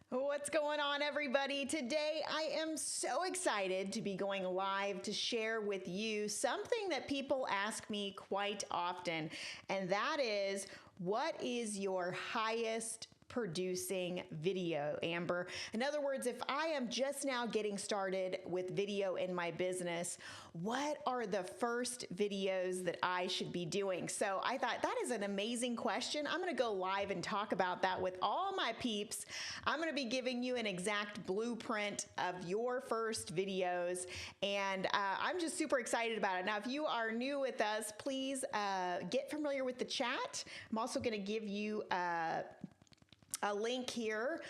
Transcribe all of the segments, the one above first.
What's going on, everybody? Today I am so excited to be going live to share with you something that people ask me quite often, and that is, what is your highest producing video, Amber? In other words, if I am just now getting started with video in my business, what are the first videos that I should be doing? So I thought that is an amazing question. I'm going to go live and talk about that with all my peeps. I'm going to be giving you an exact blueprint of your first videos, and I'm just super excited about it. Now, if you are new with us, please get familiar with the chat. I'm also going to give you a link here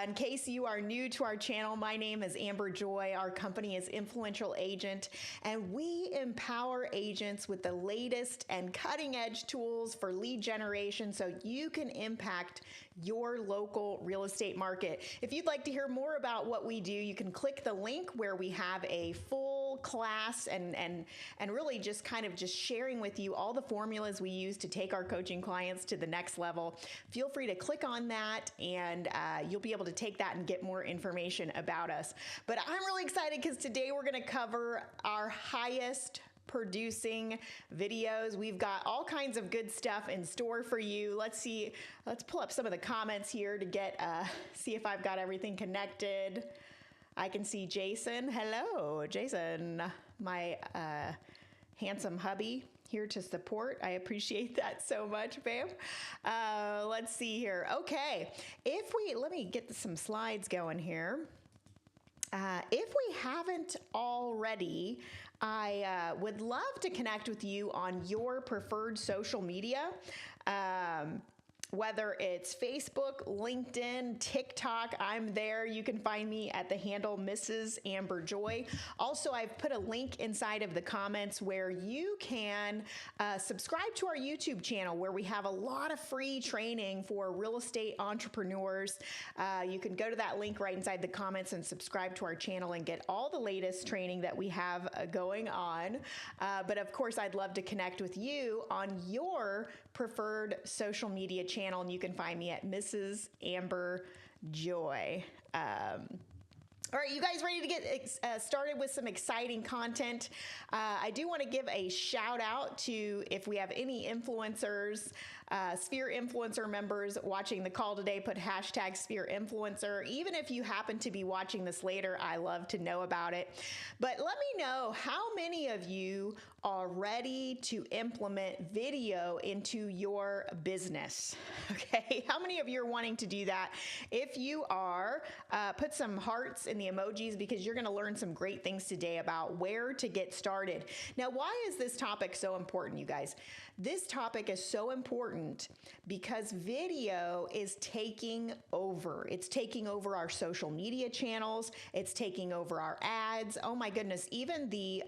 in case you are new to our channel. My name is Amber Joy. Our company is Influential Agent, and we empower agents with the latest and cutting edge tools for lead generation so you can impact your local real estate market. If you'd like to hear more about what we do, you can click the link where we have a full class and really just kind of just sharing with you all the formulas we use to take our coaching clients to the next level. Feel free to click on that, and you'll be able to take that and get more information about us. But I'm really excited because today we're going to cover our highest producing videos. We've got all kinds of good stuff in store for you. Let's pull up some of the comments here to get see if I've got everything connected. I can see Jason. Hello, Jason, my handsome hubby, here to support. I appreciate that so much, babe. Let's see here. Okay, let me get some slides going here. If we haven't already, I would love to connect with you on your preferred social media. Whether it's Facebook, LinkedIn, TikTok, I'm there. You can find me at the handle Mrs. Amber Joy. Also, I've put a link inside of the comments where you can subscribe to our YouTube channel, where we have a lot of free training for real estate entrepreneurs. You can go to that link right inside the comments and subscribe to our channel and get all the latest training that we have going on. But of course, I'd love to connect with you on your preferred social media channel, and you can find me at Mrs. Amber Joy. All right, you guys ready to get started with some exciting content? I do want to give a shout out to, if we have any influencers, Sphere Influencer members watching the call today, put hashtag Sphere Influencer. Even if you happen to be watching this later, I love to know about it. But let me know how many of you are ready to implement video into your business. Okay, how many of you are wanting to do that? If you are, put some hearts in the emojis, because you're going to learn some great things today about where to get started. Now, why is this topic so important, you guys? This topic is so important because video is taking over. It's taking over our social media channels. It's taking over our ads. Oh my goodness, even the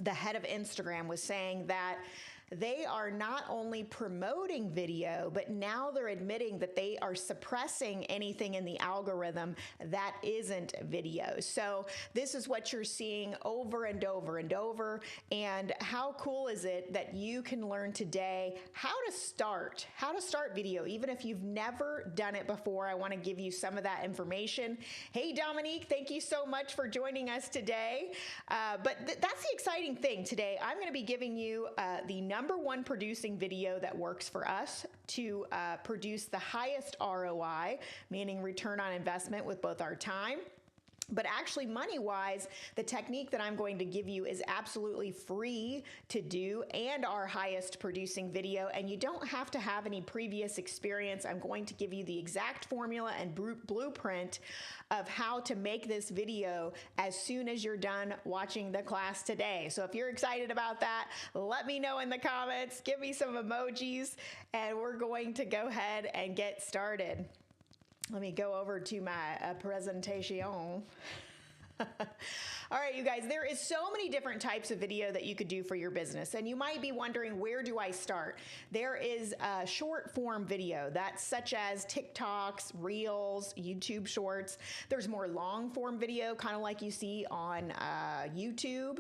head of Instagram was saying that they are not only promoting video, but now they're admitting that they are suppressing anything in the algorithm that isn't video. So this is what you're seeing over and over and over. And how cool is it that you can learn today how to start video, even if you've never done it before. I want to give you some of that information. Hey, Dominique, thank you so much for joining us today. But that's the exciting thing today. I'm going to be giving you the number one producing video that works for us to produce the highest ROI, meaning return on investment with both our time. But actually, money-wise, the technique that I'm going to give you is absolutely free to do and our highest producing video, and you don't have to have any previous experience. I'm going to give you the exact formula and blueprint of how to make this video as soon as you're done watching the class today. So if you're excited about that, let me know in the comments, give me some emojis, and we're going to go ahead and get started. Let me go over to my presentation. All right, you guys, there is so many different types of video that you could do for your business. And you might be wondering, where do I start? There is a short form video that's such as TikToks, Reels, YouTube Shorts. There's more long form video, kind of like you see on YouTube.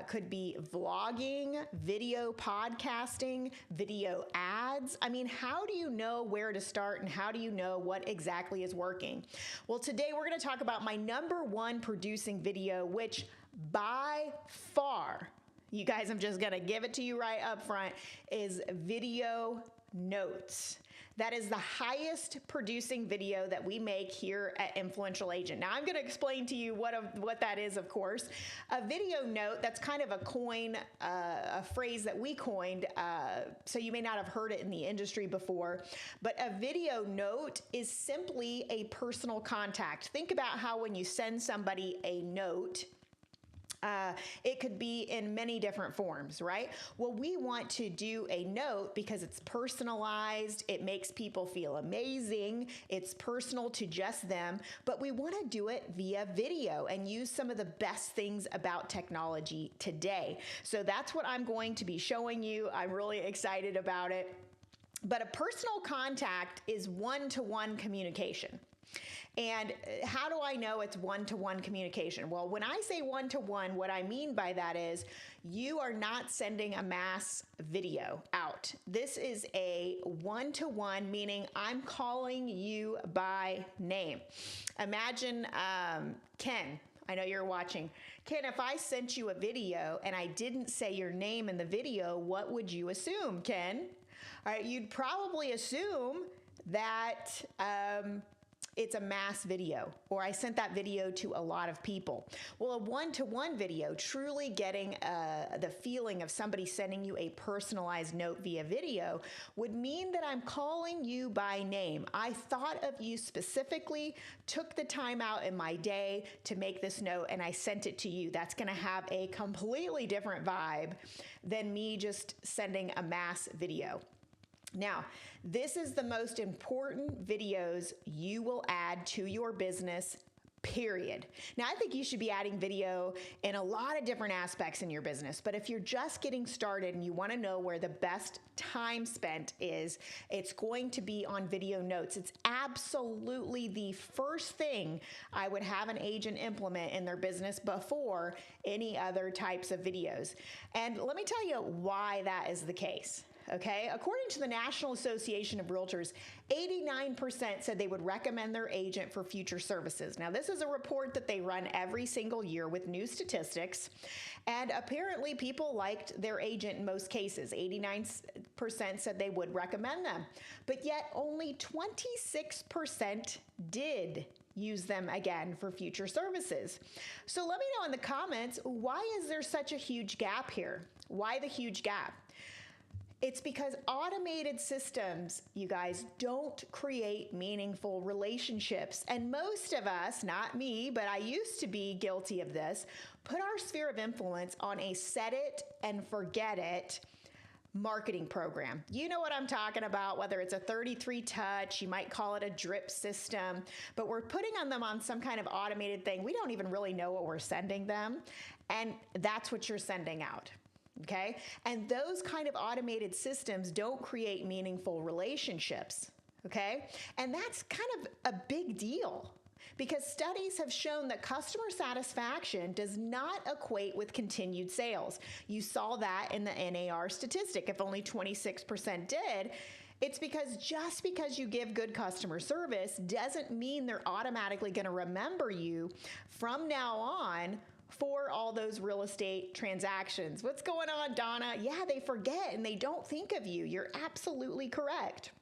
Could be vlogging, video podcasting, video ads. I mean, how do you know where to start and how do you know what exactly is working? Well, today we're going to talk about my number one producing video, which by far, you guys, I'm just going to give it to you right up front, is video notes. That is the highest producing video that we make here at Influential Agent. Now, I'm going to explain to you what that is, of course. A video note, that's kind of a phrase that we coined, so you may not have heard it in the industry before, but a video note is simply a personal contact. Think about how when you send somebody a note, it could be in many different forms, right? Well, we want to do a note because it's personalized. It makes people feel amazing. It's personal to just them, but we want to do it via video and use some of the best things about technology today. So that's what I'm going to be showing you. I'm really excited about it. But a personal contact is one-to-one communication. And how do I know it's one-to-one communication? Well, when I say one-to-one, what I mean by that is you are not sending a mass video out. This is a one-to-one, meaning I'm calling you by name. Imagine Ken. I know you're watching. Ken, if I sent you a video and I didn't say your name in the video, what would you assume, Ken? All right, you'd probably assume that it's a mass video, or I sent that video to a lot of people. Well, a one-to-one video, truly getting the feeling of somebody sending you a personalized note via video, would mean that I'm calling you by name. I thought of you specifically, took the time out in my day to make this note, and I sent it to you. That's going to have a completely different vibe than me just sending a mass video. Now, this is the most important videos you will add to your business, period. Now, I think you should be adding video in a lot of different aspects in your business, but if you're just getting started and you want to know where the best time spent is, it's going to be on video notes. It's absolutely the first thing I would have an agent implement in their business before any other types of videos. And let me tell you why that is the case. Okay, according to the National Association of Realtors, 89% said they would recommend their agent for future services. Now, this is a report that they run every single year with new statistics, and apparently people liked their agent in most cases. 89% said they would recommend them, but yet only 26% did use them again for future services. So let me know in the comments, why is there such a huge gap here? Why the huge gap? It's because automated systems, you guys, don't create meaningful relationships. And most of us, not me, but I used to be guilty of this, put our sphere of influence on a set it and forget it marketing program. You know what I'm talking about, whether it's a 33 touch, you might call it a drip system, but we're putting them on some kind of automated thing. We don't even really know what we're sending them, and that's what you're sending out. Okay? And those kind of automated systems don't create meaningful relationships. Okay? And that's kind of a big deal because studies have shown that customer satisfaction does not equate with continued sales. You saw that in the NAR statistic. If only 26% did, it's because just because you give good customer service doesn't mean they're automatically going to remember you from now on for all those real estate transactions. What's going on, Donna? Yeah, they forget and they don't think of you. You're absolutely correct.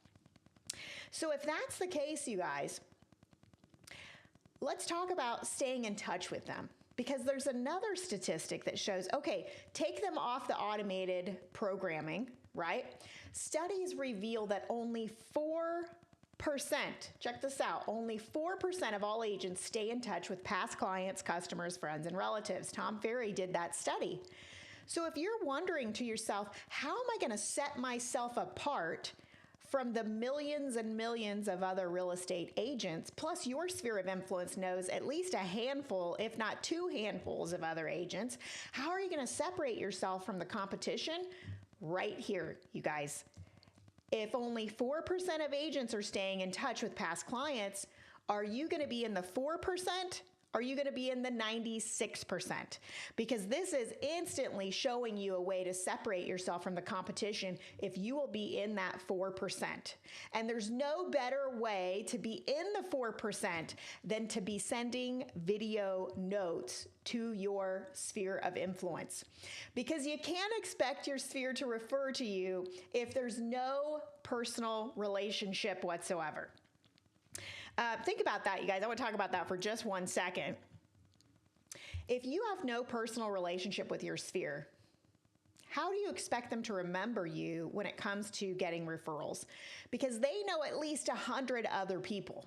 So if that's the case, you guys, let's talk about staying in touch with them, because there's another statistic that shows, okay, take them off the automated programming, right? Studies reveal that only 4%, check this out, only 4% of all agents stay in touch with past clients, customers, friends, and relatives. Tom Ferry did that study. So if you're wondering to yourself, how am I going to set myself apart from the millions and millions of other real estate agents, plus your sphere of influence knows at least a handful, if not 2 handfuls of other agents, how are you going to separate yourself from the competition? Right here, you guys. If only 4% of agents are staying in touch with past clients, are you going to be in the 4%? Are you going to be in the 96%? Because this is instantly showing you a way to separate yourself from the competition if you will be in that 4%. And there's no better way to be in the 4% than to be sending video notes to your sphere of influence. Because you can't expect your sphere to refer to you if there's no personal relationship whatsoever. Think about that, you guys. I want to talk about that for just 1 second. If you have no personal relationship with your sphere, how do you expect them to remember you when it comes to getting referrals? Because they know at least 100 other people.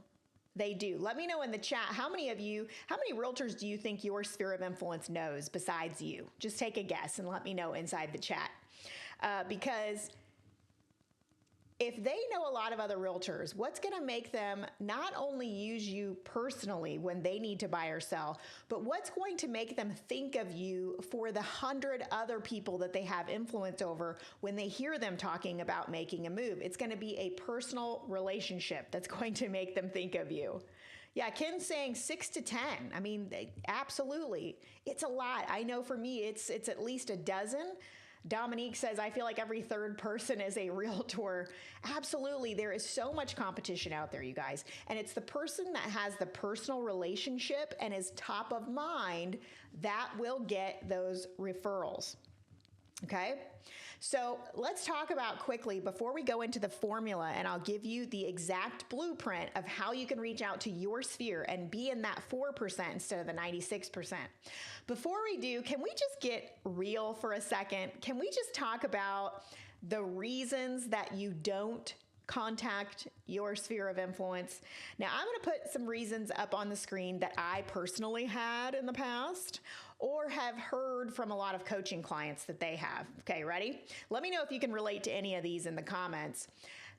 They do. Let me know in the chat, how many realtors do you think your sphere of influence knows besides you? Just take a guess and let me know inside the chat. Because if they know a lot of other realtors, what's going to make them not only use you personally when they need to buy or sell, but what's going to make them think of you for the 100 other people that they have influence over when they hear them talking about making a move? It's going to be a personal relationship that's going to make them think of you. Yeah, Ken's saying 6 to 10. I mean, absolutely. It's a lot. I know for me, it's at least a dozen. Dominique says, I feel like every 3rd person is a realtor. Absolutely. There is so much competition out there, you guys. And it's the person that has the personal relationship and is top of mind that will get those referrals. Okay? So let's talk about quickly, before we go into the formula, and I'll give you the exact blueprint of how you can reach out to your sphere and be in that 4% instead of the 96%. Before we do, can we just get real for a second? Can we just talk about the reasons that you don't contact your sphere of influence? Now, I'm going to put some reasons up on the screen that I personally had in the past or have heard from a lot of coaching clients that they have. Okay, ready? Let me know if you can relate to any of these in the comments.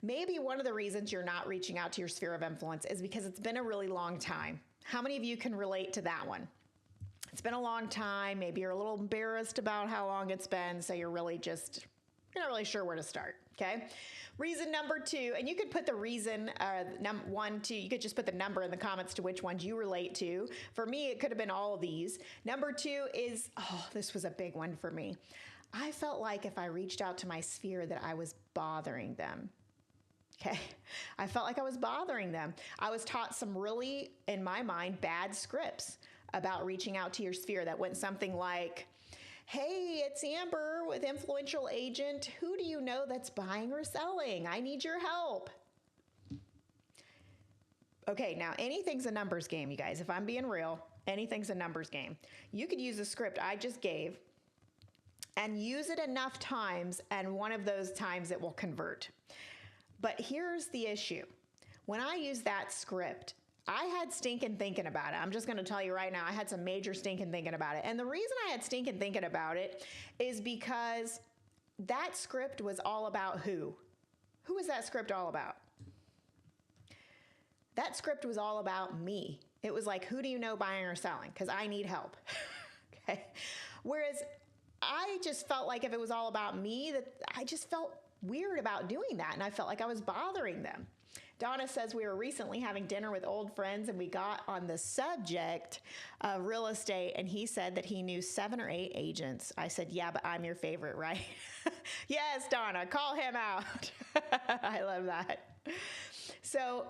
Maybe one of the reasons you're not reaching out to your sphere of influence is because it's been a really long time. How many of you can relate to that one? It's been a long time. Maybe you're a little embarrassed about how long it's been, so you're not really sure where to start, okay? Reason number 2, and you could put the reason, 1, 2, you could just put the number in the comments to which ones you relate to. For me, it could have been all of these. Number 2 is, this was a big one for me. I felt like if I reached out to my sphere that I was bothering them. Okay. I felt like I was bothering them. I was taught some really, in my mind, bad scripts about reaching out to your sphere that went something like, hey, it's Amber with Influential Agent. Who do you know that's buying or selling? I need your help. Okay, now anything's a numbers game, you guys. If I'm being real, anything's a numbers game. You could use the script I just gave and use it enough times, and one of those times it will convert. But here's the issue. When I use that script, I had stinking thinking about it. I'm just going to tell you right now, I had some major stinking thinking about it. And the reason I had stinking thinking about it is because that script was all about who? Who was that script all about? That script was all about me. It was like, who do you know buying or selling? Because I need help. Okay. Whereas I just felt like if it was all about me, that I just felt weird about doing that. And I felt like I was bothering them. Donna says we were recently having dinner with old friends and we got on the subject of real estate, and he said that he knew 7 or 8 agents. I said, yeah, but I'm your favorite, right? Yes, Donna, call him out. I love that. So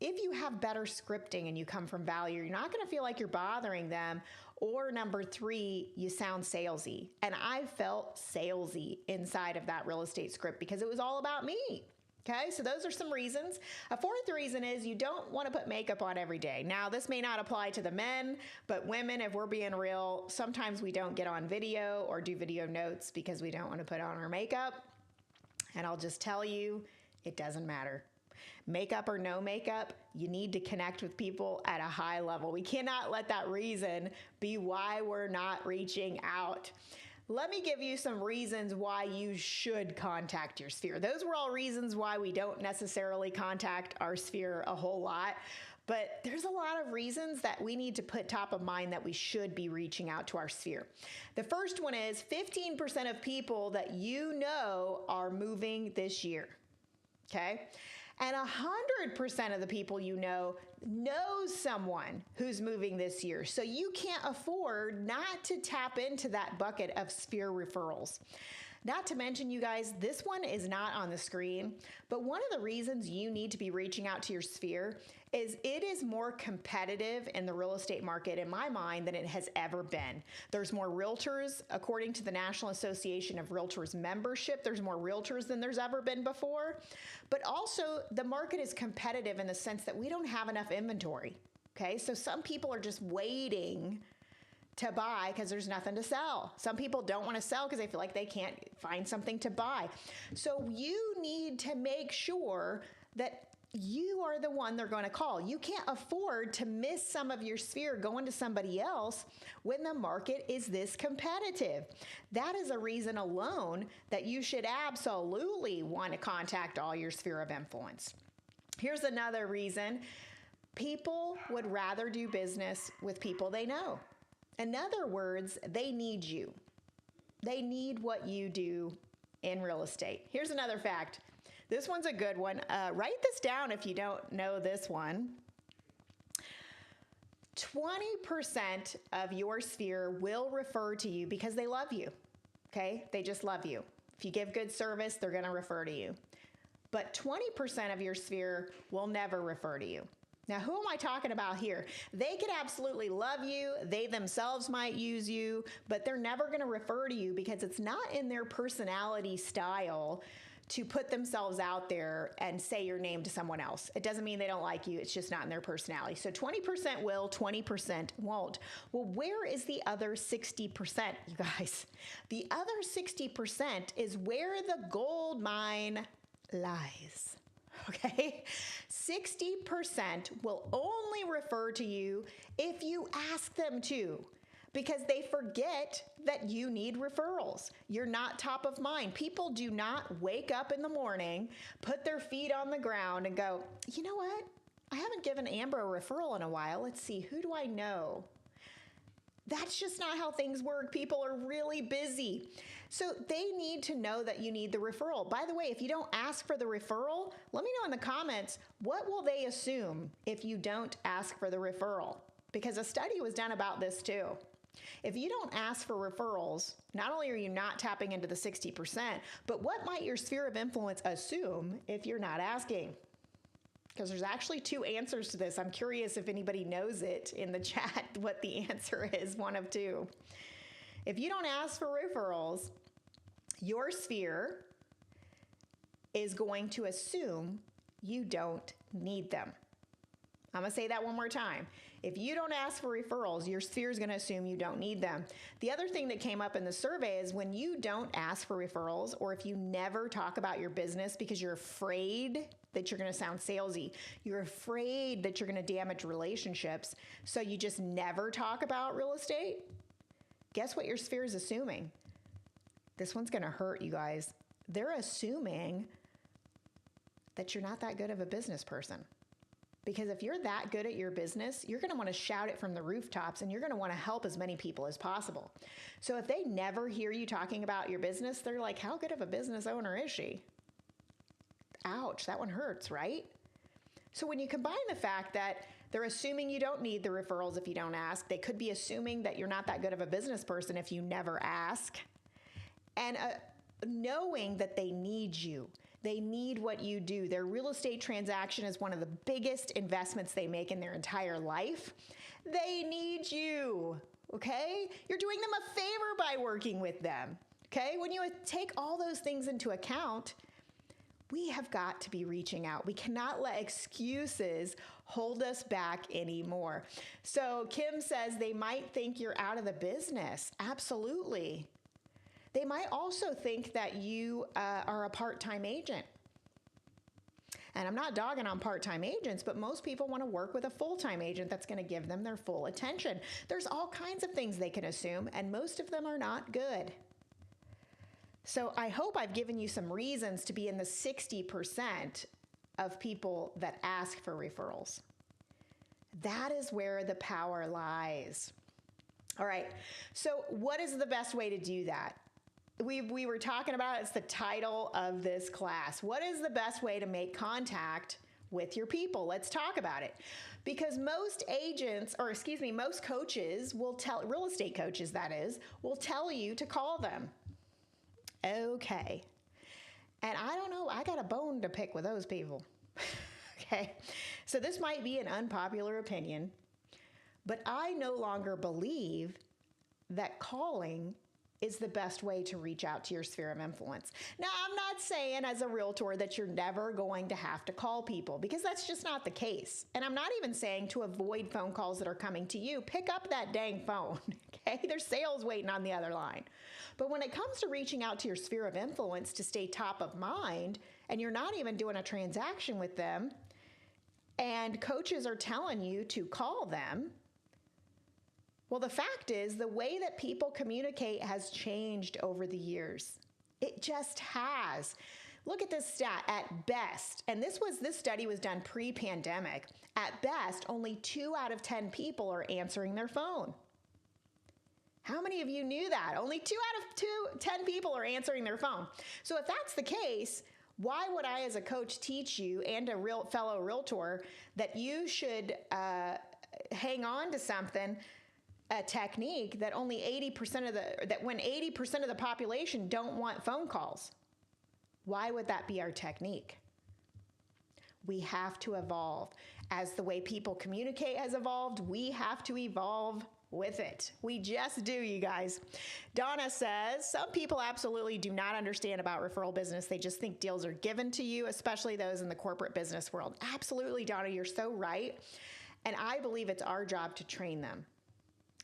if you have better scripting and you come from value, you're not going to feel like you're bothering them. Or number three, you sound salesy. And I felt salesy inside of that real estate script because it was all about me. Okay, so those are some reasons. A fourth reason is you don't want to put makeup on every day. Now, this may not apply to the men, but women, if we're being real, sometimes we don't get on video or do video notes because we don't want to put on our makeup. And I'll just tell you, it doesn't matter. Makeup or no makeup, you need to connect with people at a high level. We cannot let that reason be why we're not reaching out. Let me give you some reasons why you should contact your sphere. Those were all reasons why we don't necessarily contact our sphere a whole lot, but there's a lot of reasons that we need to put top of mind that we should be reaching out to our sphere. The first one is 15% of people that you know are moving this year, okay? And 100% of the people you know knows someone who's moving this year. So you can't afford not to tap into that bucket of sphere referrals. Not to mention, you guys, this one is not on the screen, but one of the reasons you need to be reaching out to your sphere is it is more competitive in the real estate market, in my mind, than it has ever been. There's more realtors, according to the National Association of Realtors membership, there's more realtors than there's ever been before. But also, the market is competitive in the sense that we don't have enough inventory, okay? So some people are just waiting to buy because there's nothing to sell. Some people don't want to sell because they feel like they can't find something to buy. So you need to make sure that you are the one they're going to call. You can't afford to miss some of your sphere going to somebody else when the market is this competitive. That is a reason alone that you should absolutely want to contact all your sphere of influence. Here's another reason. People would rather do business with people they know. In other words, they need you. They need what you do in real estate. Here's another fact. This one's a good one. Write this down if you don't know this one. 20% of your sphere will refer to you because they love you, okay? They just love you. If you give good service, they're going to refer to you. But 20% of your sphere will never refer to you. Now, who am I talking about here? They could absolutely love you. They themselves might use you, but they're never going to refer to you because it's not in their personality style to put themselves out there and say your name to someone else. It doesn't mean they don't like you. It's just not in their personality. So 20% will, 20% won't. Well, where is the other 60%, you guys? The other 60% is where the gold mine lies. Okay? 60% will only refer to you if you ask them to, because they forget that you need referrals. You're not top of mind. People do not wake up in the morning, put their feet on the ground and go, you know what? I haven't given Amber a referral in a while. Let's see, who do I know? That's just not how things work. People are really busy. So they need to know that you need the referral. By the way, if you don't ask for the referral, let me know in the comments, what will they assume if you don't ask for the referral? Because a study was done about this too. If you don't ask for referrals, not only are you not tapping into the 60%, but what might your sphere of influence assume if you're not asking? Because there's actually two answers to this. I'm curious if anybody knows it in the chat, what the answer is, one of two. If you don't ask for referrals, your sphere is going to assume you don't need them. I'm going to say that one more time. If you don't ask for referrals, your sphere is going to assume you don't need them. The other thing that came up in the survey is when you don't ask for referrals, or if you never talk about your business because you're afraid that you're going to sound salesy, you're afraid that you're going to damage relationships, so you just never talk about real estate, guess what your sphere is assuming? This one's going to hurt, you guys. They're assuming that you're not that good of a business person. Because if you're that good at your business, you're going to want to shout it from the rooftops and you're going to want to help as many people as possible. So if they never hear you talking about your business, they're like, how good of a business owner is she? Ouch, that one hurts, right? So when you combine the fact that they're assuming you don't need the referrals if you don't ask, they could be assuming that you're not that good of a business person if you never ask, and knowing that they need you, They need what you do. Their real estate transaction is one of the biggest investments they make in their entire life. They need you, okay? You're doing them a favor by working with them, okay? When you take all those things into account, we have got to be reaching out. We cannot let excuses hold us back anymore. So Kim says they might think you're out of the business. Absolutely. They might also think that you are a part-time agent. And I'm not dogging on part-time agents, but most people want to work with a full-time agent that's going to give them their full attention. There's all kinds of things they can assume, and most of them are not good. So I hope I've given you some reasons to be in the 60% of people that ask for referrals. That is where the power lies. All right, so what is the best way to do that? We were talking about, it's the title of this class. What is the best way to make contact with your people? Let's talk about it. Because most coaches will tell, real estate coaches that is, will tell you to call them. Okay. And I don't know, I got a bone to pick with those people. Okay. So this might be an unpopular opinion, but I no longer believe that calling is the best way to reach out to your sphere of influence. Now, I'm not saying as a realtor that you're never going to have to call people, because that's just not the case. And I'm not even saying to avoid phone calls that are coming to you. Pick up that dang phone, okay? There's sales waiting on the other line. But when it comes to reaching out to your sphere of influence to stay top of mind, and you're not even doing a transaction with them, and coaches are telling you to call them, well, the fact is the way that people communicate has changed over the years. It just has. Look at this stat. At best, and this study was done pre-pandemic, at best, only 2 out of 10 people are answering their phone. How many of you knew that? Only 2 out of 10 people are answering their phone. So if that's the case, why would I as a coach teach you and a fellow realtor that you should hang on to something, a technique that only 80% when 80% of the population don't want phone calls? Why would that be our technique? We have to evolve. As the way people communicate has evolved, we have to evolve with it. We just do, you guys. Donna says, some people absolutely do not understand about referral business. They just think deals are given to you, especially those in the corporate business world. Absolutely, Donna, you're so right. And I believe it's our job to train them.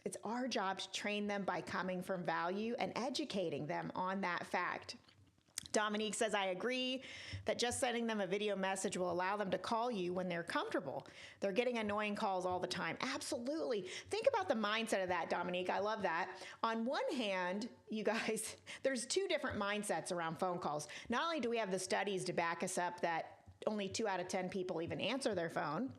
It's our job to train them by coming from value and educating them on that fact. Dominique says, I agree that just sending them a video message will allow them to call you when they're comfortable. They're getting annoying calls all the time. Absolutely. Think about the mindset of that, Dominique. I love that. On one hand, you guys, there's 2 different mindsets around phone calls. Not only do we have the studies to back us up that only 2 out of 10 people even answer their phone,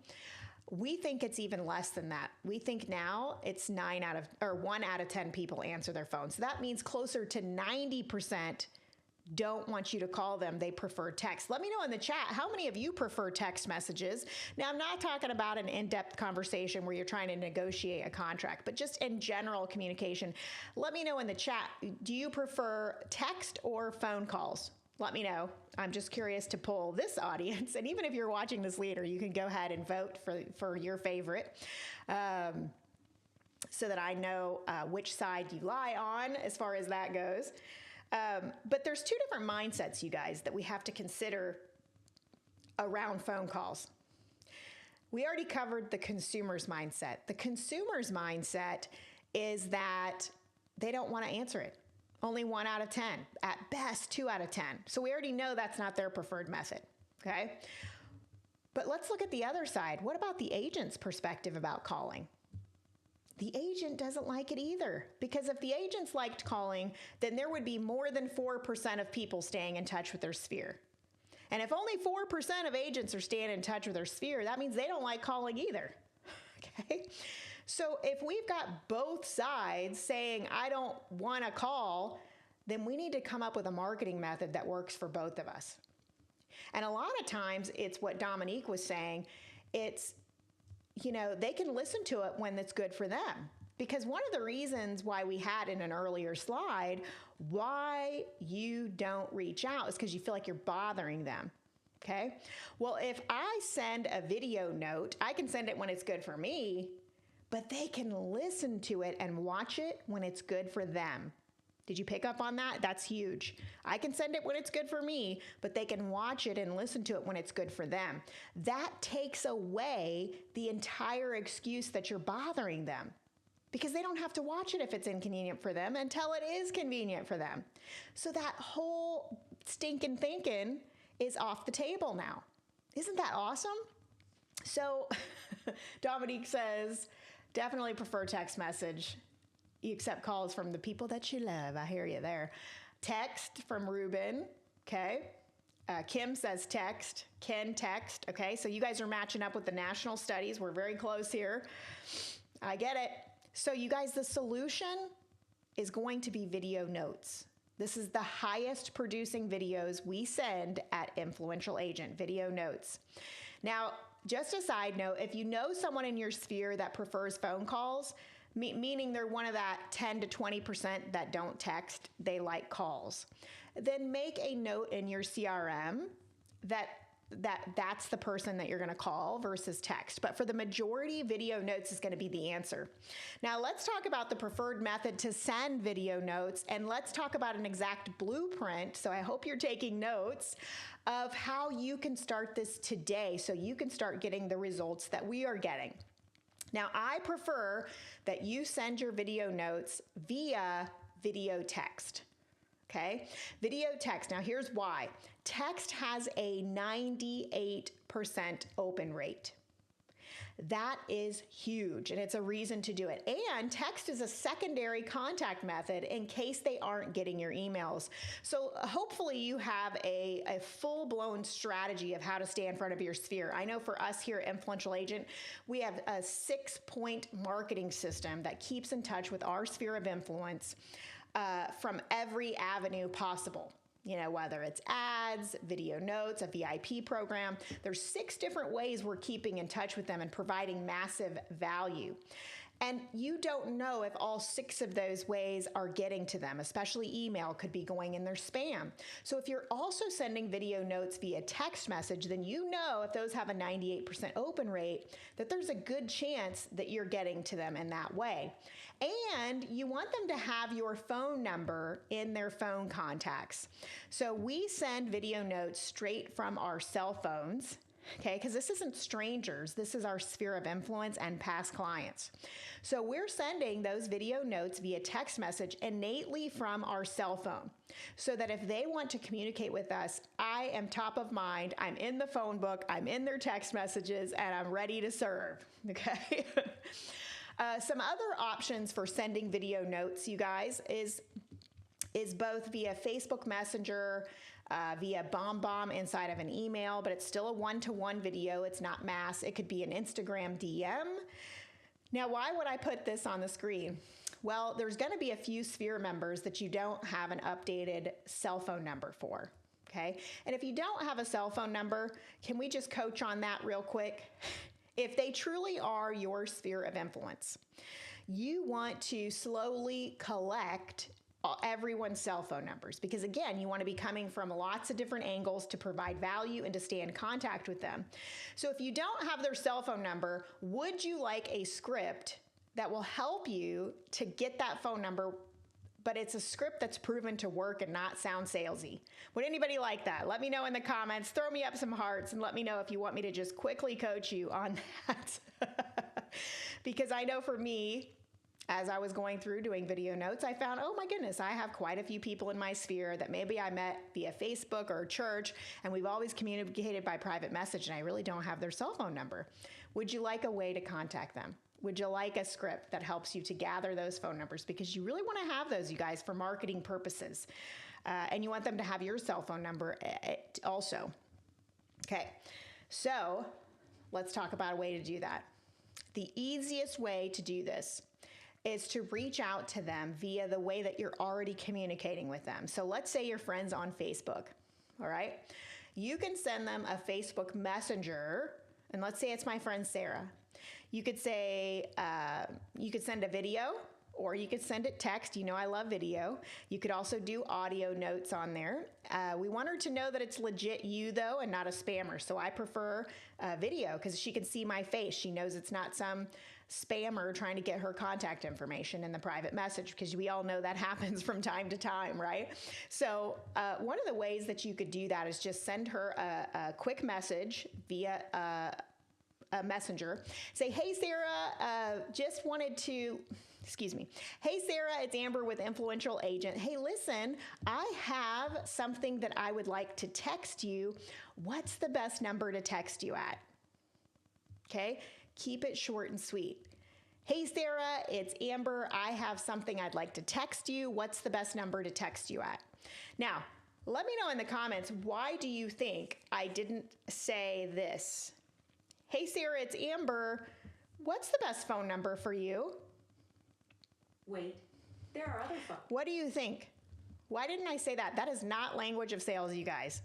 we think it's even less than that. We think now it's 1 out of 10 people answer their phone. So that means closer to 90% don't want you to call them. They prefer text. Let me know in the chat, how many of you prefer text messages? Now, I'm not talking about an in-depth conversation where you're trying to negotiate a contract, but just in general communication. Let me know in the chat, do you prefer text or phone calls? Let me know. I'm just curious to poll this audience. And even if you're watching this later, you can go ahead and vote for your favorite so that I know which side you lie on as far as that goes. But there's 2 different mindsets, you guys, that we have to consider around phone calls. We already covered the consumer's mindset. The consumer's mindset is that they don't want to answer it. Only 1 out of 10, at best 2 out of 10. So we already know that's not their preferred method, okay? But let's look at the other side. What about the agent's perspective about calling? The agent doesn't like it either, because if the agents liked calling, then there would be more than 4% of people staying in touch with their sphere. And if only 4% of agents are staying in touch with their sphere, that means they don't like calling either, okay? So if we've got both sides saying, I don't want to call, then we need to come up with a marketing method that works for both of us. And a lot of times it's what Dominique was saying. It's, they can listen to it when it's good for them. Because one of the reasons why we had in an earlier slide, why you don't reach out is because you feel like you're bothering them. Okay. Well, if I send a video note, I can send it when it's good for me, but they can listen to it and watch it when it's good for them. Did you pick up on that? That's huge. I can send it when it's good for me, but they can watch it and listen to it when it's good for them. That takes away the entire excuse that you're bothering them, because they don't have to watch it if it's inconvenient for them until it is convenient for them. So that whole stinking thinking is off the table now. Isn't that awesome? So Dominique says, definitely prefer text message. You accept calls from the people that you love. I hear you there. Text from Ruben. Okay. Kim says text. Ken text. Okay. So you guys are matching up with the national studies. We're very close here. I get it. So you guys, the solution is going to be video notes. This is the highest producing videos we send at Influential Agent, video notes. Now, just a side note, if you know someone in your sphere that prefers phone calls, meaning they're one of that 10 to 20% that don't text, they like calls, then make a note in your CRM that's the person that you're going to call versus text. But for the majority, video notes is going to be the answer. Now let's talk about the preferred method to send video notes, and let's talk about an exact blueprint. So I hope you're taking notes of how you can start this today so you can start getting the results that we are getting. Now, I prefer that you send your video notes via video text. Okay, video text. Now, here's why. Text has a 98% open rate. That is huge, and it's a reason to do it. And text is a secondary contact method in case they aren't getting your emails. So hopefully you have a full-blown strategy of how to stay in front of your sphere. I know for us here at Influential Agent, we have a 6-point marketing system that keeps in touch with our sphere of influence from every avenue possible. You know, whether it's ads, video notes, a VIP program, there's 6 different ways we're keeping in touch with them and providing massive value. And you don't know if all 6 of those ways are getting to them, especially email could be going in their spam. So if you're also sending video notes via text message, then you know if those have a 98% open rate, that there's a good chance that you're getting to them in that way. And you want them to have your phone number in their phone contacts. So we send video notes straight from our cell phones. Okay, because this isn't strangers. This is our sphere of influence and past clients. So we're sending those video notes via text message innately from our cell phone so that if they want to communicate with us, I am top of mind. I'm in the phone book. I'm in their text messages, and I'm ready to serve. Okay. Some other options for sending video notes, you guys, is both via Facebook Messenger, via BombBomb inside of an email, but it's still a one-to-one video. It's not mass. It could be an Instagram DM. Now, why would I put this on the screen? Well, there's going to be a few sphere members that you don't have an updated cell phone number for. Okay. And if you don't have a cell phone number, can we just coach on that real quick? If they truly are your sphere of influence, you want to slowly collect everyone's cell phone numbers, because again, you want to be coming from lots of different angles to provide value and to stay in contact with them. So if you don't have their cell phone number, would you like a script that will help you to get that phone number, but it's a script that's proven to work and not sound salesy? Would anybody like that? Let me know in the comments, throw me up some hearts, and let me know if you want me to just quickly coach you on that. Because I know for me, as I was going through doing video notes, I found, oh my goodness, I have quite a few people in my sphere that maybe I met via Facebook or church, and we've always communicated by private message, and I really don't have their cell phone number. Would you like a way to contact them? Would you like a script that helps you to gather those phone numbers? Because you really want to have those, you guys, for marketing purposes. And you want them to have your cell phone number also. Okay, so let's talk about a way to do that. The easiest way to do this is to reach out to them via the way that you're already communicating with them. So let's say you're friends on Facebook, all right? You can send them a Facebook Messenger, and let's say it's my friend Sarah. You could say, you could send a video, or you could send it text. You know I love video. You could also do audio notes on there. We want her to know that it's legit you, though, and not a spammer. So I prefer video because she can see my face. She knows it's not some spammer trying to get her contact information in the private message, because we all know that happens from time to time, right? So one of the ways that you could do that is just send her a quick message via a messenger. Say, hey, Sarah, just wanted to... Excuse me. Hey, Sarah, it's Amber with Influential Agent. Hey, listen, I have something that I would like to text you. What's the best number to text you at? Okay, keep it short and sweet. Hey, Sarah, it's Amber. I have something I'd like to text you. What's the best number to text you at? Now, let me know in the comments, why do you think I didn't say this? Hey, Sarah, it's Amber. What's the best phone number for you? Wait, there are other phones. What do you think? Why didn't I say that? That is not language of sales, you guys.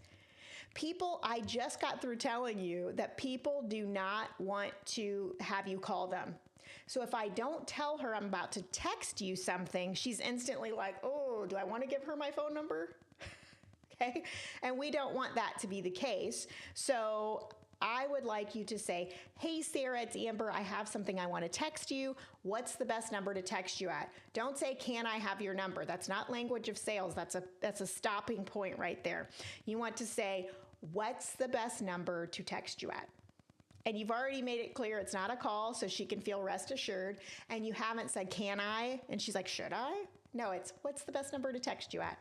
People, I just got through telling you that people do not want to have you call them. So if I don't tell her I'm about to text you something, she's instantly like, oh, do I want to give her my phone number? Okay. And we don't want that to be the case. So I would like you to say, hey, Sarah, it's Amber. I have something I want to text you. What's the best number to text you at? Don't say, can I have your number? That's not language of sales. That's a stopping point right there. You want to say, what's the best number to text you at? And you've already made it clear it's not a call, so she can feel rest assured. And you haven't said, can I? And she's like, should I? No, it's what's the best number to text you at?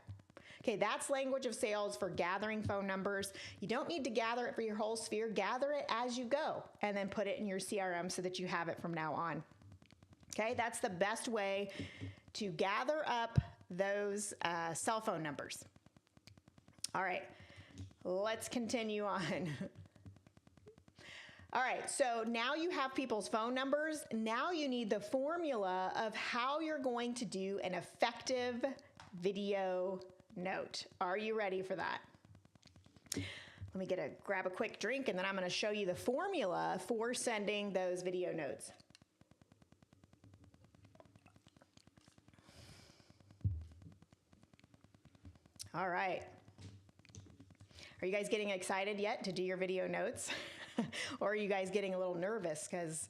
Okay, that's language of sales for gathering phone numbers. You don't need to gather it for your whole sphere. Gather it as you go and then put it in your CRM so that you have it from now on. Okay, that's the best way to gather up those cell phone numbers. All right, let's continue on. All right, so now you have people's phone numbers. Now you need the formula of how you're going to do an effective video note. Are you ready for that? Let me grab a quick drink, and then I'm going to show you the formula for sending those video notes. All right. Are you guys getting excited yet to do your video notes? Or are you guys getting a little nervous because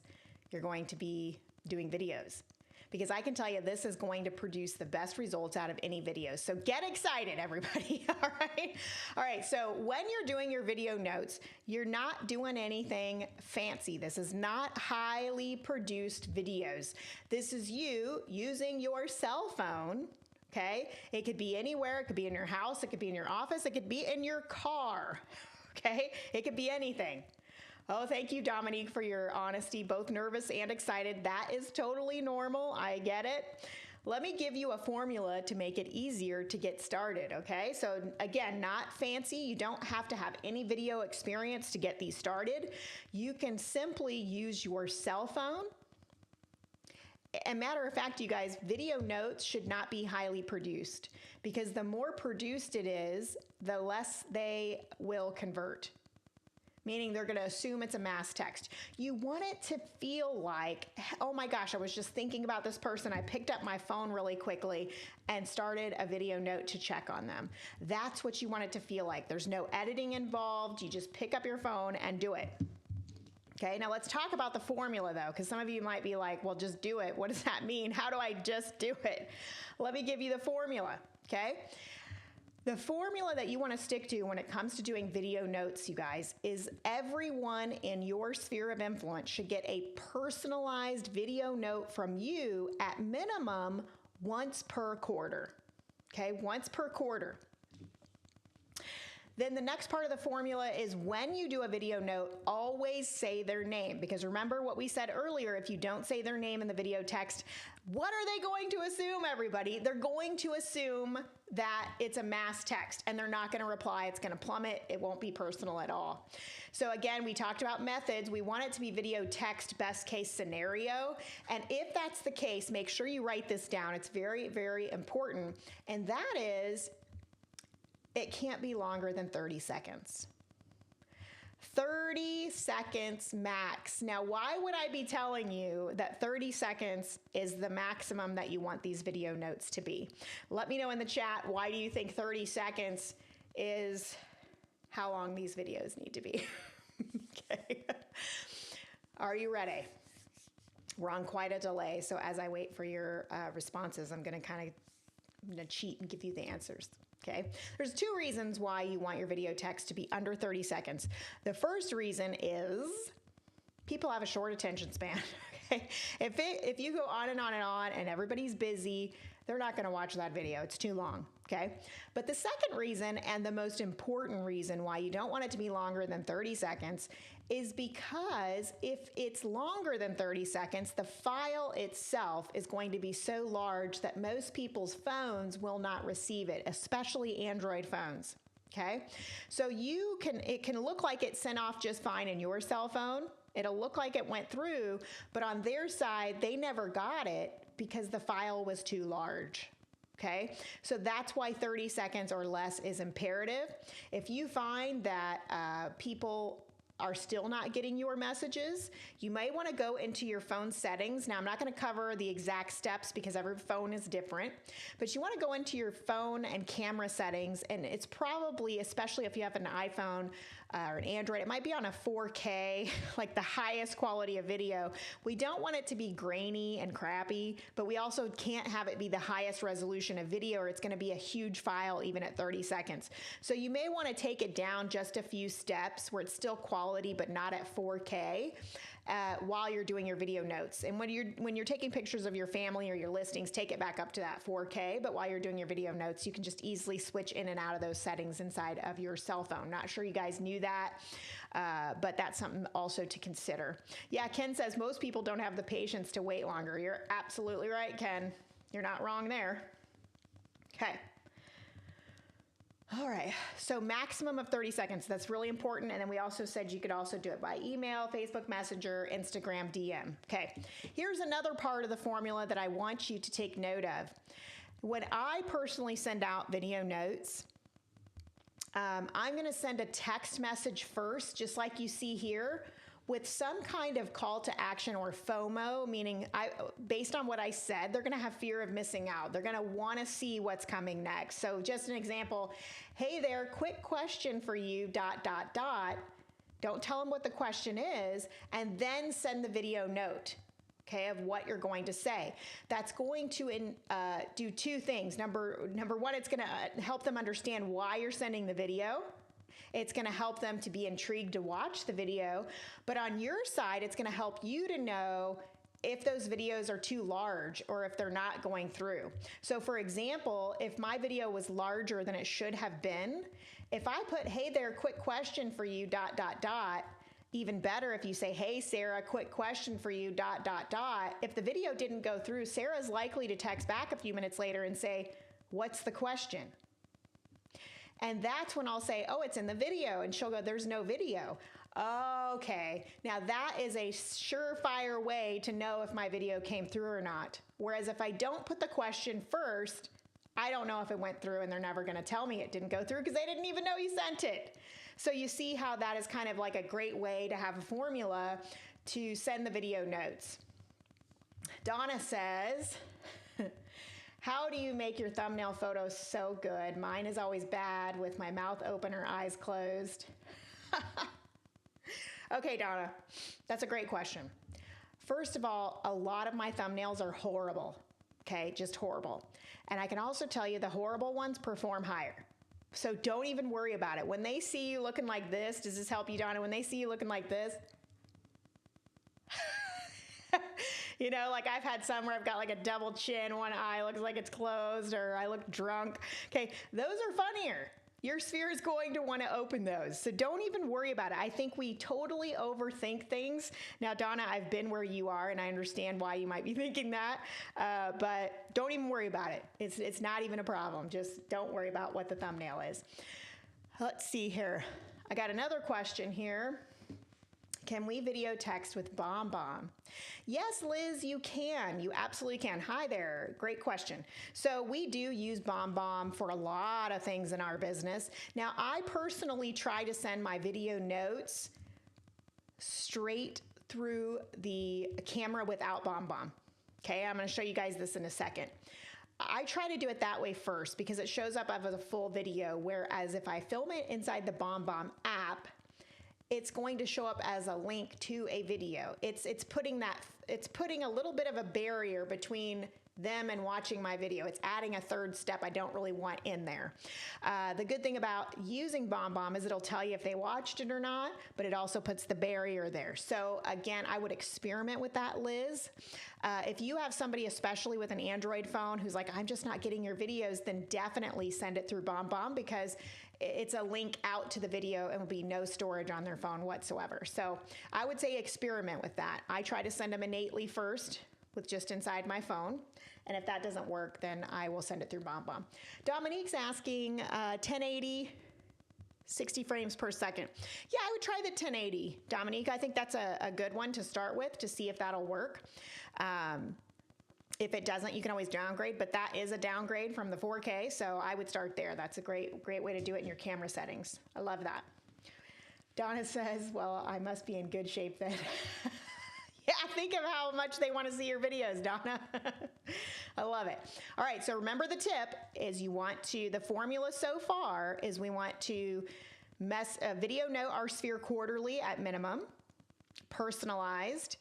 you're going to be doing videos? Because I can tell you this is going to produce the best results out of any video. So get excited, everybody. All right. All right. So when you're doing your video notes, you're not doing anything fancy. This is not highly produced videos. This is you using your cell phone. Okay. It could be anywhere. It could be in your house. It could be in your office. It could be in your car. Okay. It could be anything. Oh, thank you, Dominique, for your honesty, both nervous and excited. That is totally normal. I get it. Let me give you a formula to make it easier to get started, okay? So again, not fancy. You don't have to have any video experience to get these started. You can simply use your cell phone. And matter of fact, you guys, video notes should not be highly produced, because the more produced it is, the less they will convert. Meaning they're going to assume it's a mass text. You want it to feel like, oh my gosh, I was just thinking about this person. I picked up my phone really quickly and started a video note to check on them. That's what you want it to feel like. There's no editing involved. You just pick up your phone and do it. Okay, now let's talk about the formula though, because some of you might be like, well, just do it. What does that mean? How do I just do it? Let me give you the formula, okay? The formula that you want to stick to when it comes to doing video notes, you guys, is everyone in your sphere of influence should get a personalized video note from you at minimum once per quarter. Okay, once per quarter. Then the next part of the formula is when you do a video note, always say their name. Because remember what we said earlier, if you don't say their name in the video text, what are they going to assume, everybody? They're going to assume that it's a mass text and they're not going to reply. It's going to plummet. It won't be personal at all. So again, we talked about methods. We want it to be video text best case scenario. And if that's the case, make sure you write this down. It's very, very important. And that is, it can't be longer than 30 seconds. 30 seconds max. Now, why would I be telling you that 30 seconds is the maximum that you want these video notes to be? Let me know in the chat, why do you think 30 seconds is how long these videos need to be? Okay. Are you ready? We're on quite a delay, so as I wait for your responses, I'm going to cheat and give you the answers. Okay. There's two reasons why you want your video text to be under 30 seconds. The first reason is people have a short attention span. Okay. If you go on and on and on and everybody's busy, they're not going to watch that video. It's too long. Okay. But the second reason, and the most important reason why you don't want it to be longer than 30 seconds, is because if it's longer than 30 seconds, the file itself is going to be so large that most people's phones will not receive it, especially Android phones. Okay. So it can look like it sent off just fine in your cell phone. It'll look like it went through, but on their side, they never got it because the file was too large. Okay, so that's why 30 seconds or less is imperative. If you find that people are still not getting your messages, you may want to go into your phone settings. Now, I'm not going to cover the exact steps because every phone is different, but you want to go into your phone and camera settings, and it's probably, especially if you have an iPhone or an Android, it might be on a 4K, like the highest quality of video. We don't want it to be grainy and crappy, but we also can't have it be the highest resolution of video, or it's going to be a huge file even at 30 seconds. So you may want to take it down just a few steps where it's still quality but not at 4K while you're doing your video notes. And when you're taking pictures of your family or your listings, take it back up to that 4K. But while you're doing your video notes, you can just easily switch in and out of those settings inside of your cell phone. Not sure you guys knew that, but that's something also to consider. Yeah, Ken says most people don't have the patience to wait longer. You're absolutely right, Ken. You're not wrong there. Okay. All right, so maximum of 30 seconds. That's really important. And then we also said you could also do it by email, Facebook Messenger, Instagram, DM. Okay, here's another part of the formula that I want you to take note of. When I personally send out video notes, I'm going to send a text message first, just like you see here, with some kind of call to action or FOMO, meaning based on what I said, they're going to have fear of missing out. They're going to want to see what's coming next. So just an example, hey there, quick question for you, ... Don't tell them what the question is, and then send the video note, okay, of what you're going to say. That's going to do two things. Number one, it's going to help them understand why you're sending the video. It's going to help them to be intrigued to watch the video. But on your side, it's going to help you to know if those videos are too large or if they're not going through. So for example, if my video was larger than it should have been, if I put, hey there, quick question for you, ... Even better if you say, hey, Sarah, quick question for you, ... If the video didn't go through, Sarah's likely to text back a few minutes later and say, what's the question? And that's when I'll say, oh, it's in the video. And she'll go, there's no video. Okay. Now that is a surefire way to know if my video came through or not. Whereas if I don't put the question first, I don't know if it went through, and they're never going to tell me it didn't go through because they didn't even know you sent it. So you see how that is kind of like a great way to have a formula to send the video notes. Donna says, how do you make your thumbnail photos so good? Mine is always bad with my mouth open or eyes closed. Okay, Donna, that's a great question. First of all, a lot of my thumbnails are horrible, okay, just horrible. And I can also tell you the horrible ones perform higher. So don't even worry about it. When they see you looking like this, does this help you, Donna? When they see you looking like this, you know, like I've had some where I've got like a double chin, one eye looks like it's closed, or I look drunk. Okay, those are funnier. Your sphere is going to want to open those. So don't even worry about it. I think we totally overthink things. Now, Donna, I've been where you are, and I understand why you might be thinking that, but don't even worry about it. It's not even a problem. Just don't worry about what the thumbnail is. Let's see here. I got another question here. Can we video text with BombBomb? Yes, Liz, you can. You absolutely can. Hi there. Great question. So we do use BombBomb for a lot of things in our business. Now, I personally try to send my video notes straight through the camera without BombBomb. Okay, I'm going to show you guys this in a second. I try to do it that way first because it shows up as a full video, whereas if I film it inside the BombBomb app, it's going to show up as a link to a video. It's putting a little bit of a barrier between them and watching my video. It's adding a third step I don't really want in there. The good thing about using BombBomb is it'll tell you if they watched it or not, but it also puts the barrier there. So again, I would experiment with that, Liz. If you have somebody, especially with an Android phone, who's like, I'm just not getting your videos, then definitely send it through BombBomb because it's a link out to the video and will be no storage on their phone whatsoever. So I would say experiment with that. I try to send them innately first with just inside my phone. And if that doesn't work, then I will send it through BombBomb. Dominique's asking 1080, 60 frames per second. Yeah, I would try the 1080, Dominique. I think that's a good one to start with to see if that'll work. If it doesn't, you can always downgrade, but that is a downgrade from the 4K, so I would start there. That's a great way to do it in your camera settings. I love that. Donna says, well, I must be in good shape then. Yeah, think of how much they want to see your videos, Donna. I love it. All right, so remember the tip is the formula so far is we want to video note our sphere quarterly at minimum, personalized,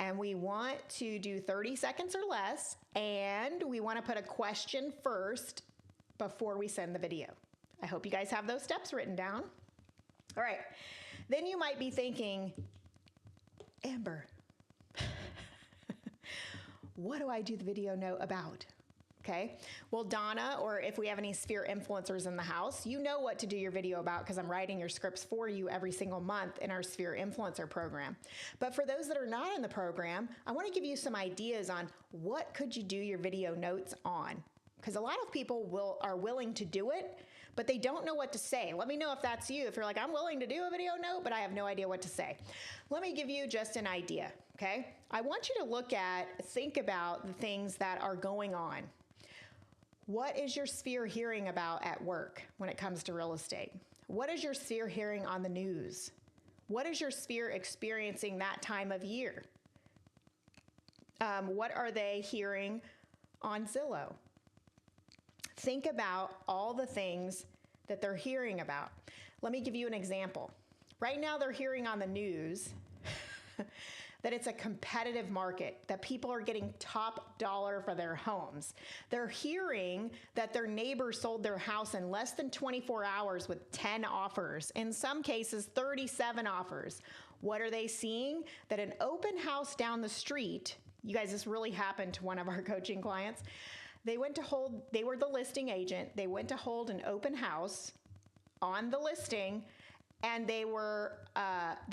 and we want to do 30 seconds or less, and we want to put a question first before we send the video. I hope you guys have those steps written down. All right, then you might be thinking, Amber, what do I do the video note about? Okay, well, Donna, or if we have any Sphere influencers in the house, you know what to do your video about because I'm writing your scripts for you every single month in our Sphere influencer program. But for those that are not in the program, I want to give you some ideas on what could you do your video notes on, because a lot of people are willing to do it, but they don't know what to say. Let me know if that's you. If you're like, I'm willing to do a video note, but I have no idea what to say. Let me give you just an idea, okay? I want you to think about the things that are going on. What is your sphere hearing about at work when it comes to real estate? What is your sphere hearing on the news? What is your sphere experiencing that time of year? What are they hearing on Zillow? Think about all the things that they're hearing about. Let me give you an example. Right now they're hearing on the news that it's a competitive market, that people are getting top dollar for their homes. They're hearing that their neighbor sold their house in less than 24 hours with 10 offers, in some cases 37 offers. What are they seeing? That an open house down the street, you guys, this really happened to one of our coaching clients. They were the listing agent. They went to hold an open house on the listing, and there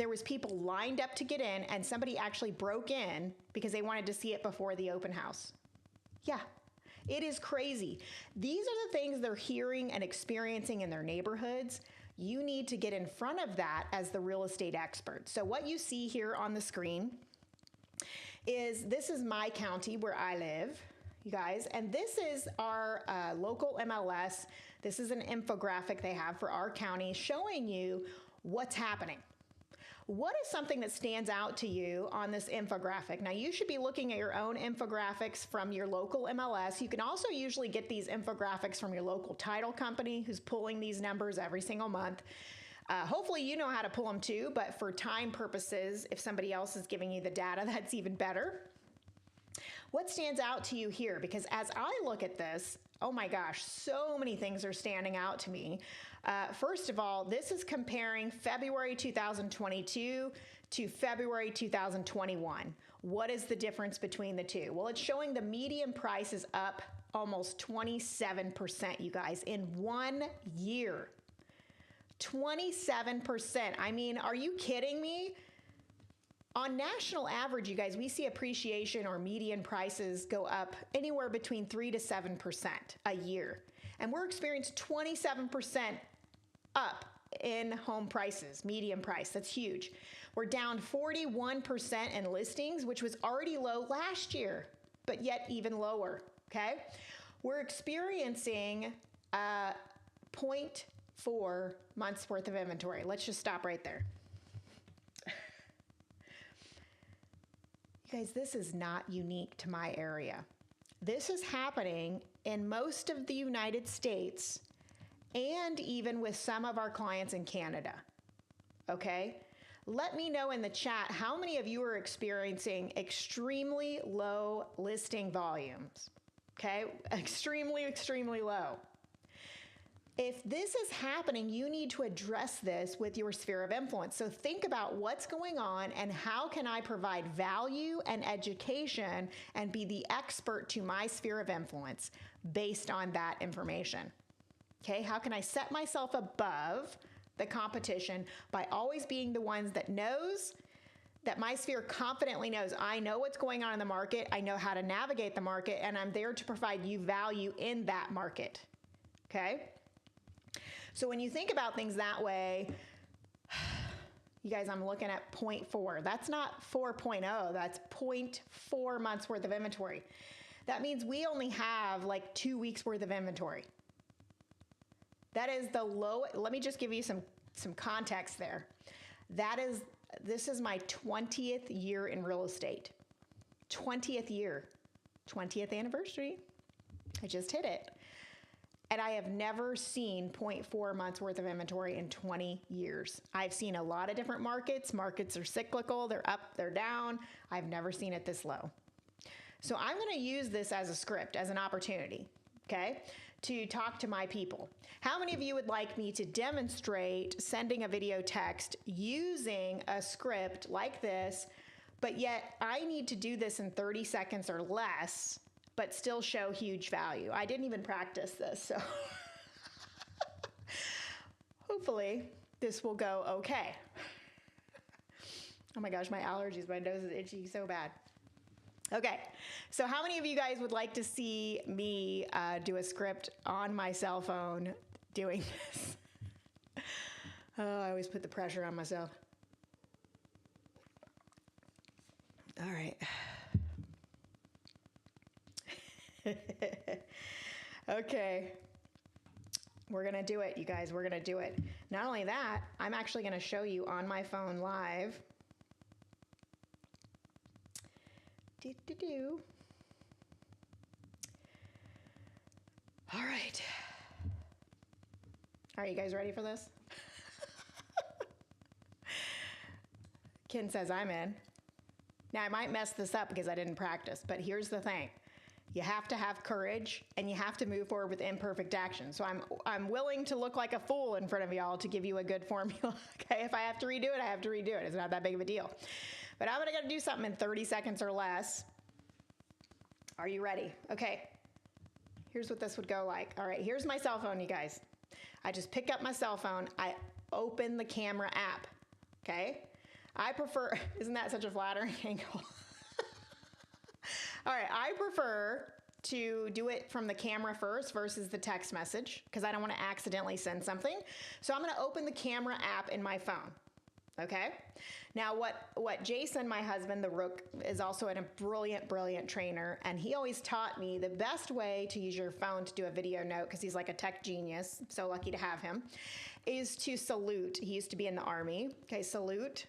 was people lined up to get in, and somebody actually broke in because they wanted to see it before the open house. Yeah, it is crazy. These are the things they're hearing and experiencing in their neighborhoods. You need to get in front of that as the real estate expert. So what you see here on the screen this is my county where I live, you guys, and this is our local MLS. This is an infographic they have for our county showing you what's happening. What is something that stands out to you on this infographic? Now, you should be looking at your own infographics from your local MLS. You can also usually get these infographics from your local title company who's pulling these numbers every single month. Hopefully you know how to pull them too, but for time purposes, if somebody else is giving you the data, that's even better. What stands out to you here? Because as I look at this, oh my gosh, so many things are standing out to me. First of all, this is comparing February 2022 to February 2021. What is the difference between the two? Well, it's showing the median price is up almost 27%, you guys, in 1 year. 27%. I mean, are you kidding me? On national average, you guys, we see appreciation or median prices go up anywhere between 3 to 7% a year. And we're experiencing 27% up in home prices, median price. That's huge. We're down 41% in listings, which was already low last year, but yet even lower, okay? We're experiencing 0.4 months worth of inventory. Let's just stop right there. You guys, this is not unique to my area. This is happening in most of the United States and even with some of our clients in Canada, okay? Let me know in the chat how many of you are experiencing extremely low listing volumes, okay? Extremely, extremely low. If this is happening, you need to address this with your sphere of influence. So think about what's going on and how can I provide value and education and be the expert to my sphere of influence based on that information. Okay, how can I set myself above the competition by always being the ones that my sphere confidently knows I know what's going on in the market, I know how to navigate the market, and I'm there to provide you value in that market. Okay? So when you think about things that way, you guys, I'm looking at 0.4. That's not 4.0, that's 0.4 months worth of inventory. That means we only have like 2 weeks worth of inventory. That is the low. Let me just give you some context there. This is my 20th year in real estate. 20th year, 20th anniversary. I just hit it. And I have never seen 0.4 months worth of inventory in 20 years. I've seen a lot of different markets. Markets are cyclical. They're up, they're down. I've never seen it this low. So I'm going to use this as a script, as an opportunity, okay, to talk to my people. How many of you would like me to demonstrate sending a video text using a script like this, but yet I need to do this in 30 seconds or less, but still show huge value? I didn't even practice this, so hopefully this will go okay. Oh my gosh, my allergies, my nose is itchy so bad. Okay, so how many of you guys would like to see me do a script on my cell phone doing this? Oh, I always put the pressure on myself. All right. Okay. We're going to do it, you guys. We're going to do it. Not only that, I'm actually going to show you on my phone live. All right. Are you guys ready for this? Ken says I'm in. Now, I might mess this up because I didn't practice, but here's the thing. You have to have courage and you have to move forward with imperfect action. So I'm willing to look like a fool in front of y'all to give you a good formula. Okay, if I have to redo it, I have to redo it. It's not that big of a deal. But I'm gonna do something in 30 seconds or less. Are you ready? Okay. Here's what this would go like. All right, here's my cell phone, you guys. I just pick up my cell phone. I open the camera app. Okay. I prefer, isn't that such a flattering angle? All right, I prefer to do it from the camera first versus the text message because I don't want to accidentally send something. So I'm going to open the camera app in my phone. Okay. Now what Jason, my husband, the Rook, is also a brilliant, brilliant trainer. And he always taught me the best way to use your phone to do a video note, because he's like a tech genius. So lucky to have him, is to salute. He used to be in the Army. Okay. Salute.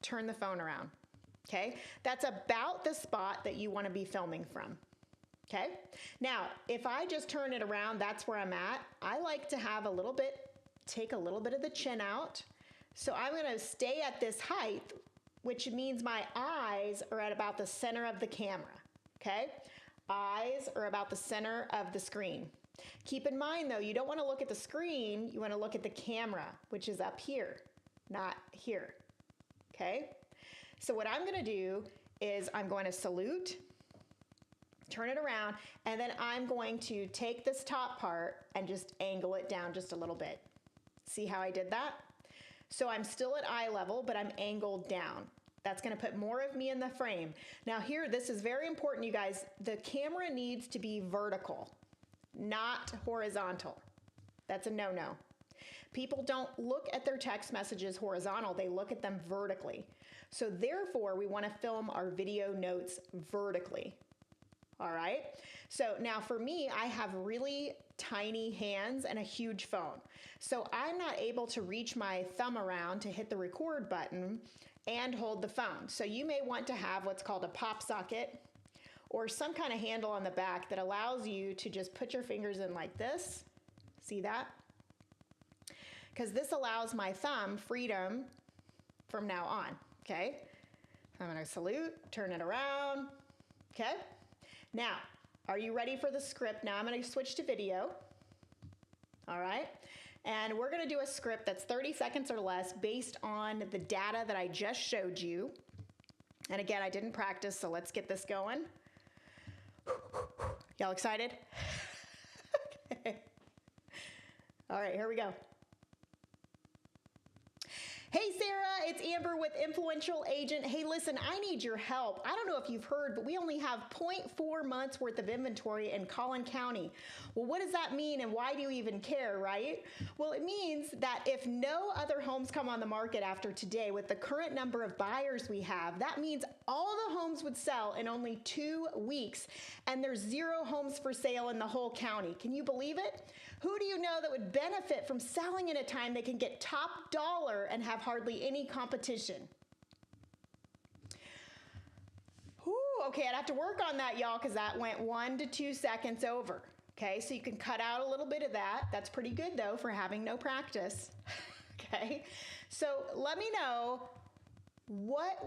Turn the phone around. Okay. That's about the spot that you want to be filming from. Okay. Now, if I just turn it around, that's where I'm at. I like to have take a little bit of the chin out. So I'm going to stay at this height, which means my eyes are at about the center of the camera. Okay. Eyes are about the center of the screen. Keep in mind though, you don't want to look at the screen. You want to look at the camera, which is up here, not here. Okay. So what I'm going to do is I'm going to salute, turn it around, and then I'm going to take this top part and just angle it down just a little bit. See how I did that? So I'm still at eye level, but I'm angled down. That's going to put more of me in the frame. Now here, this is very important, you guys. The camera needs to be vertical, not horizontal. That's a no-no. People don't look at their text messages horizontal, they look at them vertically. So therefore, we want to film our video notes vertically. All right. So now for me, I have really tiny hands and a huge phone. So I'm not able to reach my thumb around to hit the record button and hold the phone. So you may want to have what's called a pop socket or some kind of handle on the back that allows you to just put your fingers in like this. See that? Because this allows my thumb freedom from now on. Okay. I'm going to salute, turn it around. Okay. Now, are you ready for the script? Now I'm going to switch to video. All right. And we're going to do a script that's 30 seconds or less based on the data that I just showed you. And again, I didn't practice, so let's get this going. Y'all excited? Okay. All right, here we go. Hey, Sarah, it's Amber with Influential Agent. Hey, listen, I need your help. I don't know if you've heard, but we only have 0.4 months worth of inventory in Collin County. Well, what does that mean and why do you even care, right? Well, it means that if no other homes come on the market after today with the current number of buyers we have, that means all the homes would sell in only 2 weeks and there's 0 homes for sale in the whole county. Can you believe it? Who do you know that would benefit from selling in a time they can get top dollar and have hardly any competition? Whew, okay, I'd have to work on that, y'all, because that went 1 to 2 seconds over. Okay, so you can cut out a little bit of that. That's pretty good, though, for having no practice. Okay, so let me know what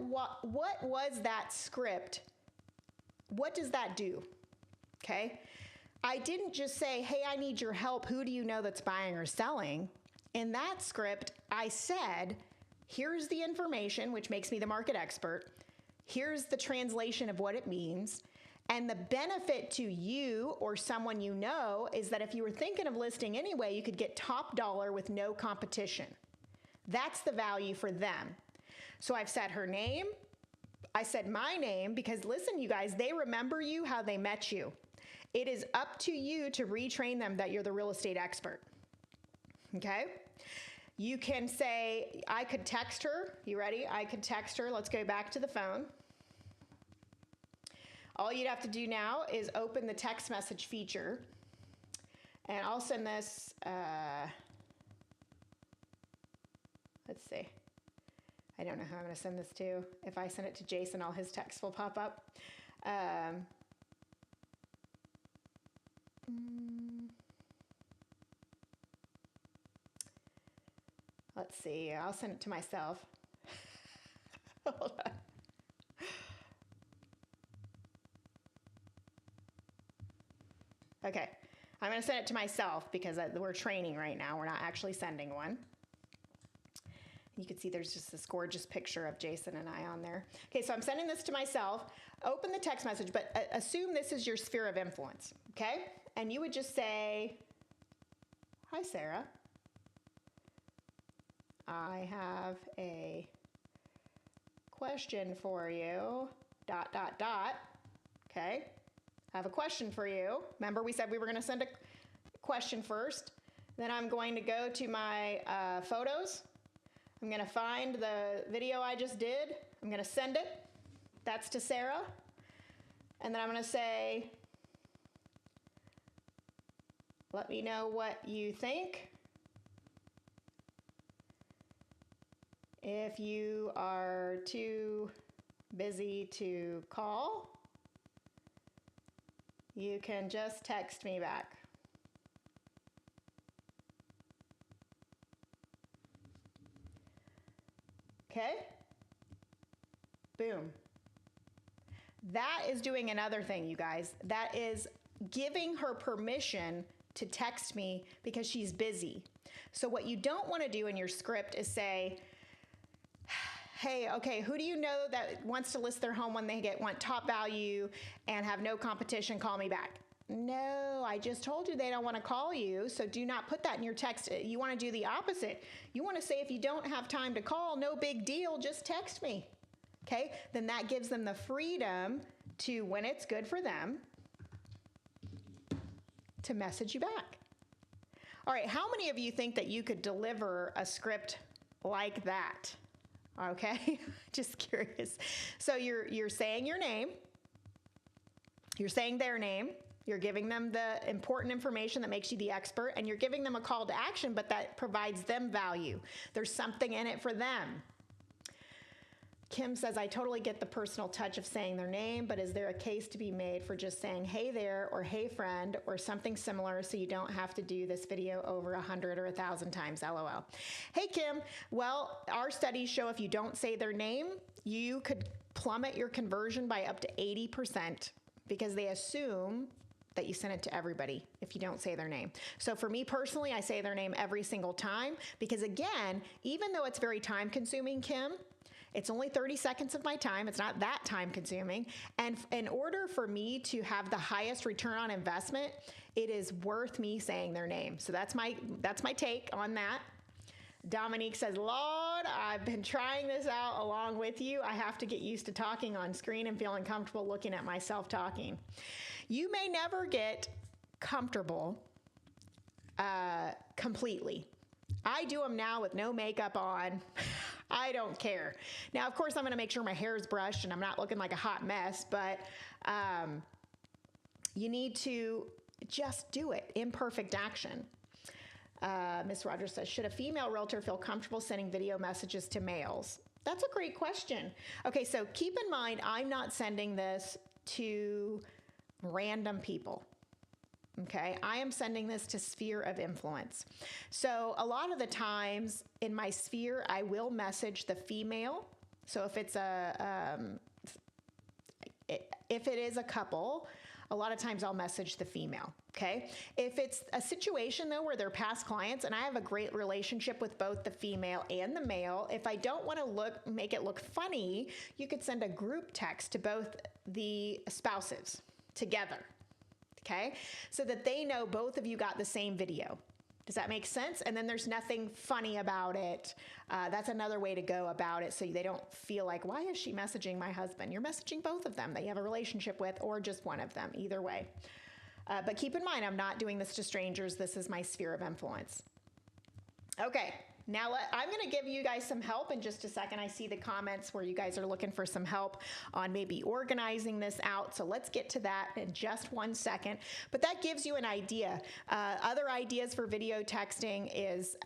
was that script? What does that do? Okay. I didn't just say, hey, I need your help. Who do you know that's buying or selling? In that script, I said, here's the information, which makes me the market expert. Here's the translation of what it means. And the benefit to you or someone you know is that if you were thinking of listing anyway, you could get top dollar with no competition. That's the value for them. So I've said her name. I said my name because listen, you guys, they remember you how they met you. It is up to you to retrain them that you're the real estate expert. Okay? You can say, I could text her. You ready? I could text her. Let's go back to the phone. All you'd have to do now is open the text message feature. And I'll send this, let's see. I don't know who I'm going to send this to. If I send it to Jason, all his texts will pop up. Let's see, I'll send it to myself. Hold on. Okay, I'm going to send it to myself because we're training right now. We're not actually sending one. You can see there's just this gorgeous picture of Jason and I on there. Okay, so I'm sending this to myself. Open the text message, but assume this is your sphere of influence, okay? And you would just say, hi, Sarah. I have a question for you, ... Okay, I have a question for you. Remember we said we were going to send a question first. Then I'm going to go to my photos. I'm going to find the video I just did. I'm going to send it. That's to Sarah. And then I'm going to say, let me know what you think. If you are too busy to call, you can just text me back. Okay? Boom. That is doing another thing, you guys. That is giving her permission to text me because she's busy. So what you don't want to do in your script is say, hey, okay, who do you know that wants to list their home when they want top value and have no competition? Call me back. No, I just told you they don't want to call you, so do not put that in your text. You want to do the opposite. You want to say if you don't have time to call, no big deal, just text me. Okay? Then that gives them the freedom to, when it's good for them, to message you back. All right, how many of you think that you could deliver a script like that? Okay, just curious. So you're saying your name, you're saying their name, you're giving them the important information that makes you the expert, and you're giving them a call to action, but that provides them value. There's something in it for them. Kim says, I totally get the personal touch of saying their name, but is there a case to be made for just saying, hey there, or hey friend, or something similar so you don't have to do this video over 100 or 1,000 times, LOL. Hey Kim, well, our studies show if you don't say their name, you could plummet your conversion by up to 80% because they assume that you send it to everybody if you don't say their name. So for me personally, I say their name every single time because again, even though it's very time consuming, Kim, it's only 30 seconds of my time. It's not that time consuming. And in order for me to have the highest return on investment, it is worth me saying their name. So that's my take on that. Dominique says, Lord, I've been trying this out along with you. I have to get used to talking on screen and feeling comfortable looking at myself talking. You may never get comfortable completely. I do them now with no makeup on. I don't care. Now, of course, I'm going to make sure my hair is brushed and I'm not looking like a hot mess, but you need to just do it. Imperfect action. Miss Rogers says, should a female realtor feel comfortable sending video messages to males? That's a great question. Okay, so keep in mind, I'm not sending this to random people. Okay, I am sending this to sphere of influence. So a lot of the times in my sphere, I will message the female. So if it's if it is a couple, a lot of times I'll message the female. Okay, if it's a situation though where they're past clients and I have a great relationship with both the female and the male, if I don't want to make it look funny, you could send a group text to both the spouses together. Okay, so that they know both of you got the same video. Does that make sense? And then there's nothing funny about it. That's another way to go about it so they don't feel like, why is she messaging my husband? You're messaging both of them that you have a relationship with or just one of them, either way. But keep in mind, I'm not doing this to strangers. This is my sphere of influence. Okay. Now, I'm going to give you guys some help in just a second. I see the comments where you guys are looking for some help on maybe organizing this out. So let's get to that in just 1 second. But that gives you an idea. Other ideas for video texting is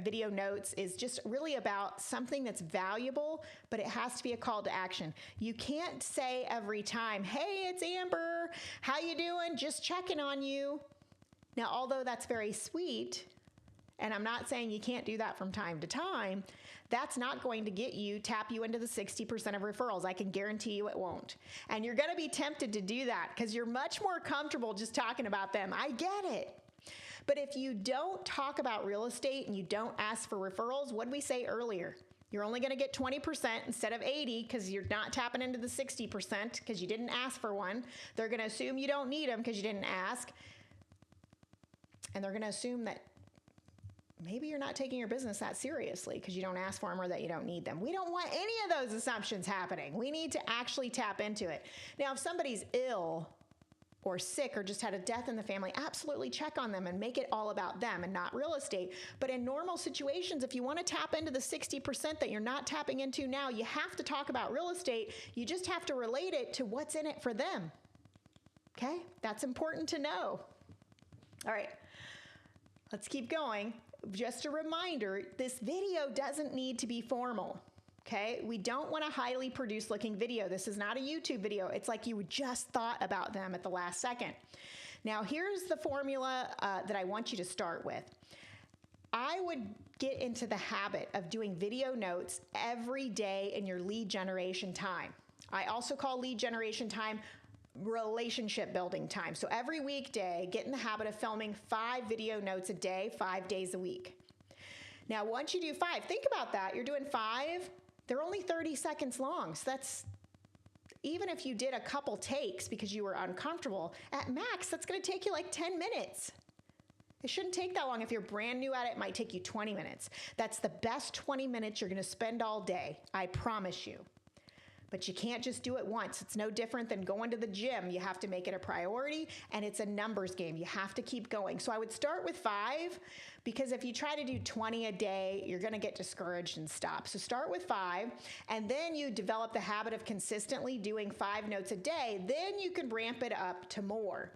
video notes is just really about something that's valuable, but it has to be a call to action. You can't say every time, hey, it's Amber. How you doing? Just checking on you. Now, although that's very sweet, and I'm not saying you can't do that from time to time, that's not going to tap you into the 60% of referrals. I can guarantee you it won't. And you're going to be tempted to do that because you're much more comfortable just talking about them. I get it. But if you don't talk about real estate and you don't ask for referrals, what did we say earlier? You're only going to get 20% instead of 80 because you're not tapping into the 60% because you didn't ask for one. They're going to assume you don't need them because you didn't ask. And they're going to assume that maybe you're not taking your business that seriously because you don't ask for them or that you don't need them. We don't want any of those assumptions happening. We need to actually tap into it. Now, if somebody's ill or sick or just had a death in the family, absolutely check on them and make it all about them and not real estate. But in normal situations, if you want to tap into the 60% that you're not tapping into now, you have to talk about real estate. You just have to relate it to what's in it for them. Okay? That's important to know. All right. Let's keep going. Just a reminder, this video doesn't need to be formal, okay? We don't want a highly produced looking video. This is not a YouTube video. It's like you just thought about them at the last second. Now, here's the formula that I want you to start with. I would get into the habit of doing video notes every day in your lead generation time. I also call lead generation time relationship building time. So every weekday, get in the habit of filming 5 video notes a day, 5 days a week. Now, once you do 5, think about that. You're doing 5, they're only 30 seconds long. So that's, even if you did a couple takes because you were uncomfortable, at max, that's going to take you like 10 minutes. It shouldn't take that long. If you're brand new at it, it might take you 20 minutes. That's the best 20 minutes you're going to spend all day. I promise you. But you can't just do it once. It's no different than going to the gym. You have to make it a priority, and it's a numbers game. You have to keep going. So I would start with 5, because if you try to do 20 a day, you're going to get discouraged and stop. So start with 5, and then you develop the habit of consistently doing 5 notes a day. Then you can ramp it up to more.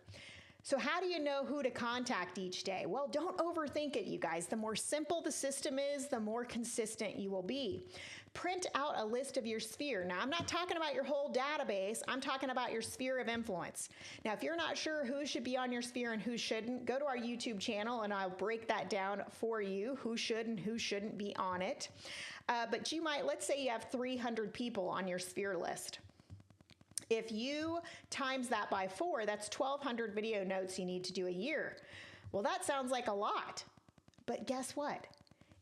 So how do you know who to contact each day? Well, don't overthink it, you guys. The more simple the system is, the more consistent you will be. Print out a list of your sphere. Now, I'm not talking about your whole database. I'm talking about your sphere of influence. Now, if you're not sure who should be on your sphere and who shouldn't, go to our YouTube channel and I'll break that down for you, who should and who shouldn't be on it. But you might, let's say you have 300 people on your sphere list. If you times that by 4, that's 1,200 video notes you need to do a year. Well, that sounds like a lot, but guess what?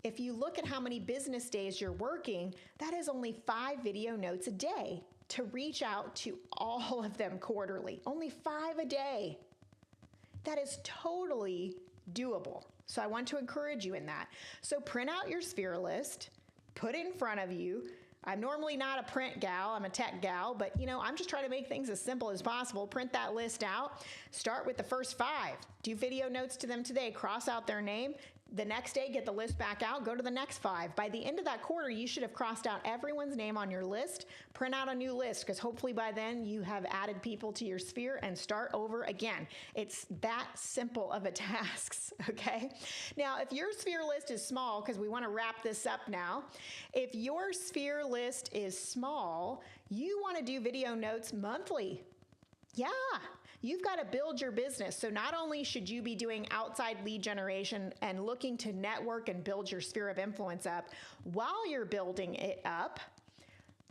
If you look at how many business days you're working, that is only 5 video notes a day to reach out to all of them quarterly. Only 5 a day. That is totally doable. So I want to encourage you in that. So print out your sphere list, put it in front of you. I'm normally not a print gal, I'm a tech gal, but I'm just trying to make things as simple as possible. Print that list out, start with the first 5. Do video notes to them today, cross out their name. The next day, get the list back out, go to the next 5. By the end of that quarter, you should have crossed out everyone's name on your list. Print out a new list, because hopefully by then you have added people to your sphere, and start over again. It's that simple of a task, okay? Now, if your sphere list is small, because we want to wrap this up now, if your sphere list is small, you want to do video notes monthly. Yeah. You've got to build your business. So not only should you be doing outside lead generation and looking to network and build your sphere of influence up, while you're building it up,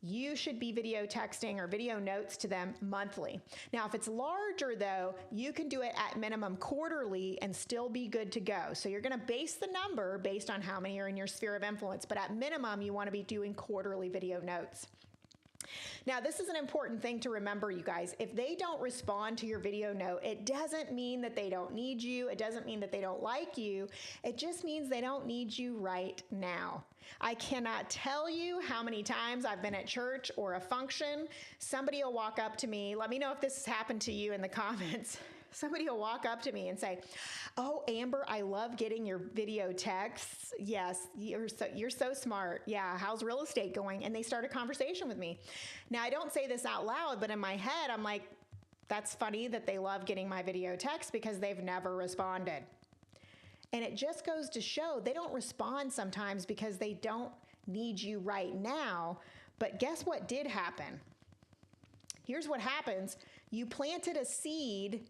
you should be video texting or video notes to them monthly. Now, if it's larger though, you can do it at minimum quarterly and still be good to go. So you're going to base the number based on how many are in your sphere of influence, but at minimum, you want to be doing quarterly video notes. Now, this is an important thing to remember, you guys. If they don't respond to your video note, it doesn't mean that they don't need you. It doesn't mean that they don't like you. It just means they don't need you right now. I cannot tell you how many times I've been at church or a function. Somebody will walk up to me. Let me know if this has happened to you in the comments. Somebody will walk up to me and say, "Oh, Amber, I love getting your video texts. Yes, you're so smart. Yeah, how's real estate going?" And they start a conversation with me. Now, I don't say this out loud, but in my head, I'm like, that's funny that they love getting my video texts, because they've never responded. And it just goes to show they don't respond sometimes because they don't need you right now. But guess what did happen? Here's what happens. You planted a seed,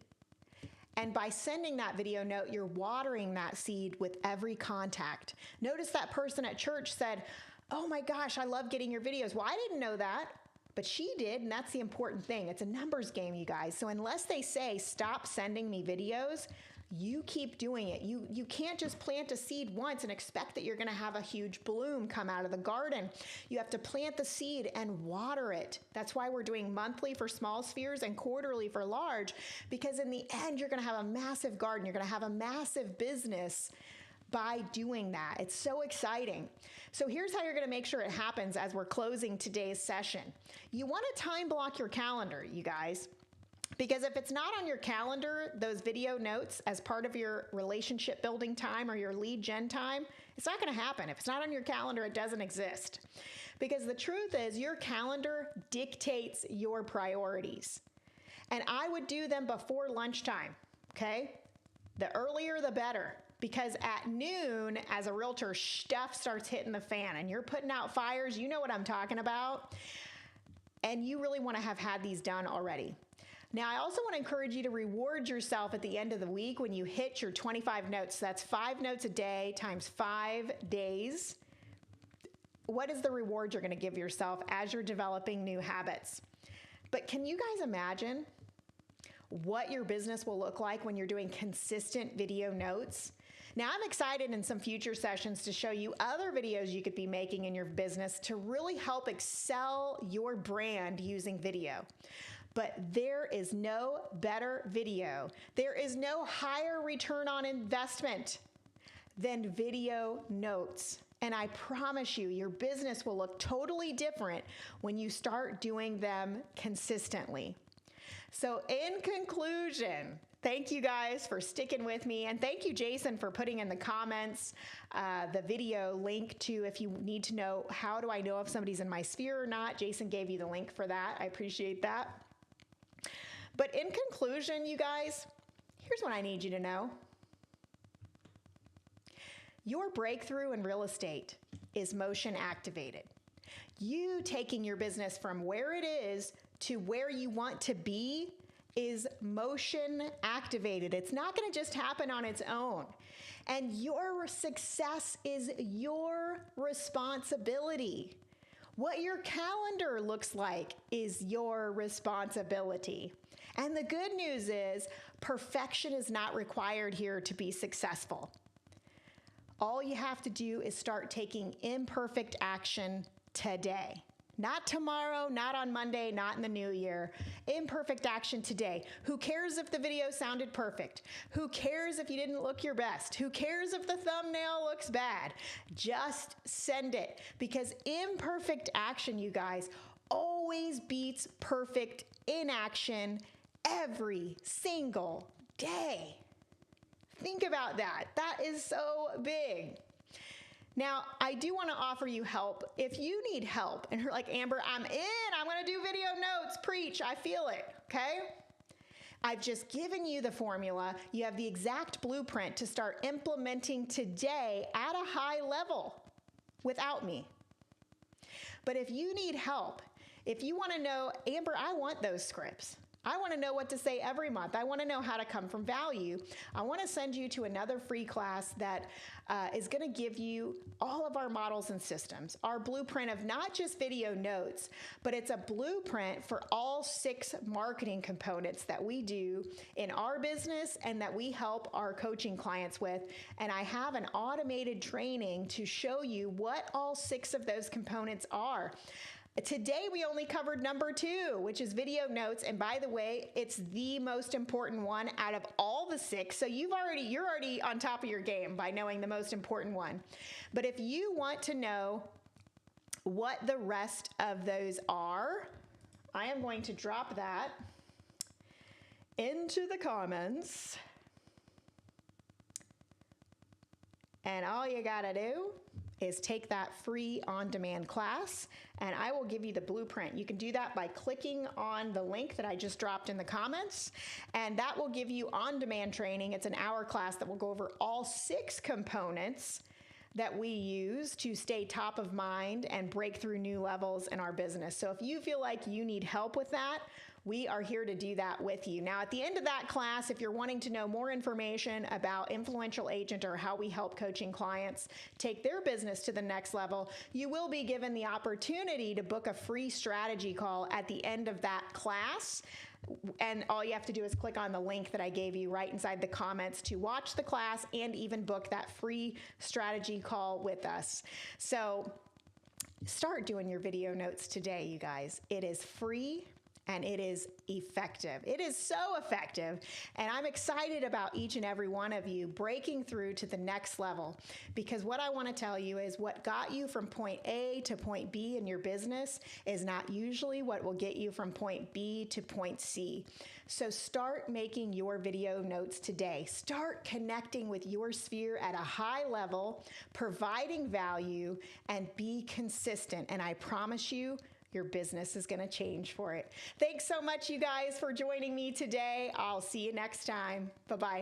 and by sending that video note, you're watering that seed with every contact. Notice that person at church said, "Oh my gosh, I love getting your videos." Well, I didn't know that, but she did, and that's the important thing. It's a numbers game, you guys. So unless they say, "Stop sending me videos," you keep doing it. You can't just plant a seed once and expect that you're going to have a huge bloom come out of the garden. You have to plant the seed and water it. That's why we're doing monthly for small spheres and quarterly for large, because in the end, you're going to have a massive garden. You're going to have a massive business by doing that. It's so exciting. So here's how you're going to make sure it happens as we're closing today's session. You want to time block your calendar, you guys. Because if it's not on your calendar, those video notes as part of your relationship building time or your lead gen time, it's not going to happen. If it's not on your calendar, it doesn't exist. Because the truth is, your calendar dictates your priorities. And I would do them before lunchtime, okay? The earlier, the better. Because at noon, as a realtor, stuff starts hitting the fan and you're putting out fires. You know what I'm talking about. And you really want to have had these done already. Now, I also want to encourage you to reward yourself at the end of the week when you hit your 25 notes. That's 5 notes a day times 5 days. What is the reward you're going to give yourself as you're developing new habits? But can you guys imagine what your business will look like when you're doing consistent video notes? Now, I'm excited in some future sessions to show you other videos you could be making in your business to really help excel your brand using video. But there is no better video. There is no higher return on investment than video notes. And I promise you, your business will look totally different when you start doing them consistently. So in conclusion, thank you guys for sticking with me. And thank you, Jason, for putting in the comments the video link to if you need to know how do I know if somebody's in my sphere or not. Jason gave you the link for that. I appreciate that. But in conclusion, you guys, here's what I need you to know. Your breakthrough in real estate is motion activated. You taking your business from where it is to where you want to be is motion activated. It's not going to just happen on its own. And your success is your responsibility. What your calendar looks like is your responsibility. And the good news is perfection is not required here to be successful. All you have to do is start taking imperfect action today. Not tomorrow, not on Monday, not in the new year. Imperfect action today. Who cares if the video sounded perfect? Who cares if you didn't look your best? Who cares if the thumbnail looks bad? Just send it, because imperfect action, you guys, always beats perfect inaction every single day. Think about that. That is so big. Now, I do want to offer you help. If you need help and you're like, Amber, I'm going to do video notes, preach, I feel it, okay? I've just given you the formula. You have the exact blueprint to start implementing today at a high level without me. But if you need help, if you want to know, Amber, I want those scripts. I want to know what to say every month. I want to know how to come from value. I want to send you to another free class that is going to give you all of our models and systems, our blueprint of not just video notes, but it's a blueprint for all 6 marketing components that we do in our business and that we help our coaching clients with. And I have an automated training to show you what all 6 of those components are. Today, we only covered number 2, which is video notes. And by the way, it's the most important one out of all the 6. So you're already on top of your game by knowing the most important one. But if you want to know what the rest of those are, I am going to drop that into the comments. And all you gotta do is take that free on-demand class, and I will give you the blueprint. You can do that by clicking on the link that I just dropped in the comments, and that will give you on-demand training. It's an hour class that will go over all 6 components that we use to stay top of mind and break through new levels in our business. So if you feel like you need help with that, we are here to do that with you. Now, at the end of that class, if you're wanting to know more information about Influential Agent or how we help coaching clients take their business to the next level, you will be given the opportunity to book a free strategy call at the end of that class. And all you have to do is click on the link that I gave you right inside the comments to watch the class and even book that free strategy call with us. So start doing your video notes today, you guys. It is free. And it is effective. It is so effective. And I'm excited about each and every one of you breaking through to the next level. Because what I want to tell you is what got you from point A to point B in your business is not usually what will get you from point B to point C. So start making your video notes today. Start connecting with your sphere at a high level, providing value, and be consistent. And I promise you, your business is going to change for it. Thanks so much, you guys, for joining me today. I'll see you next time. Bye-bye.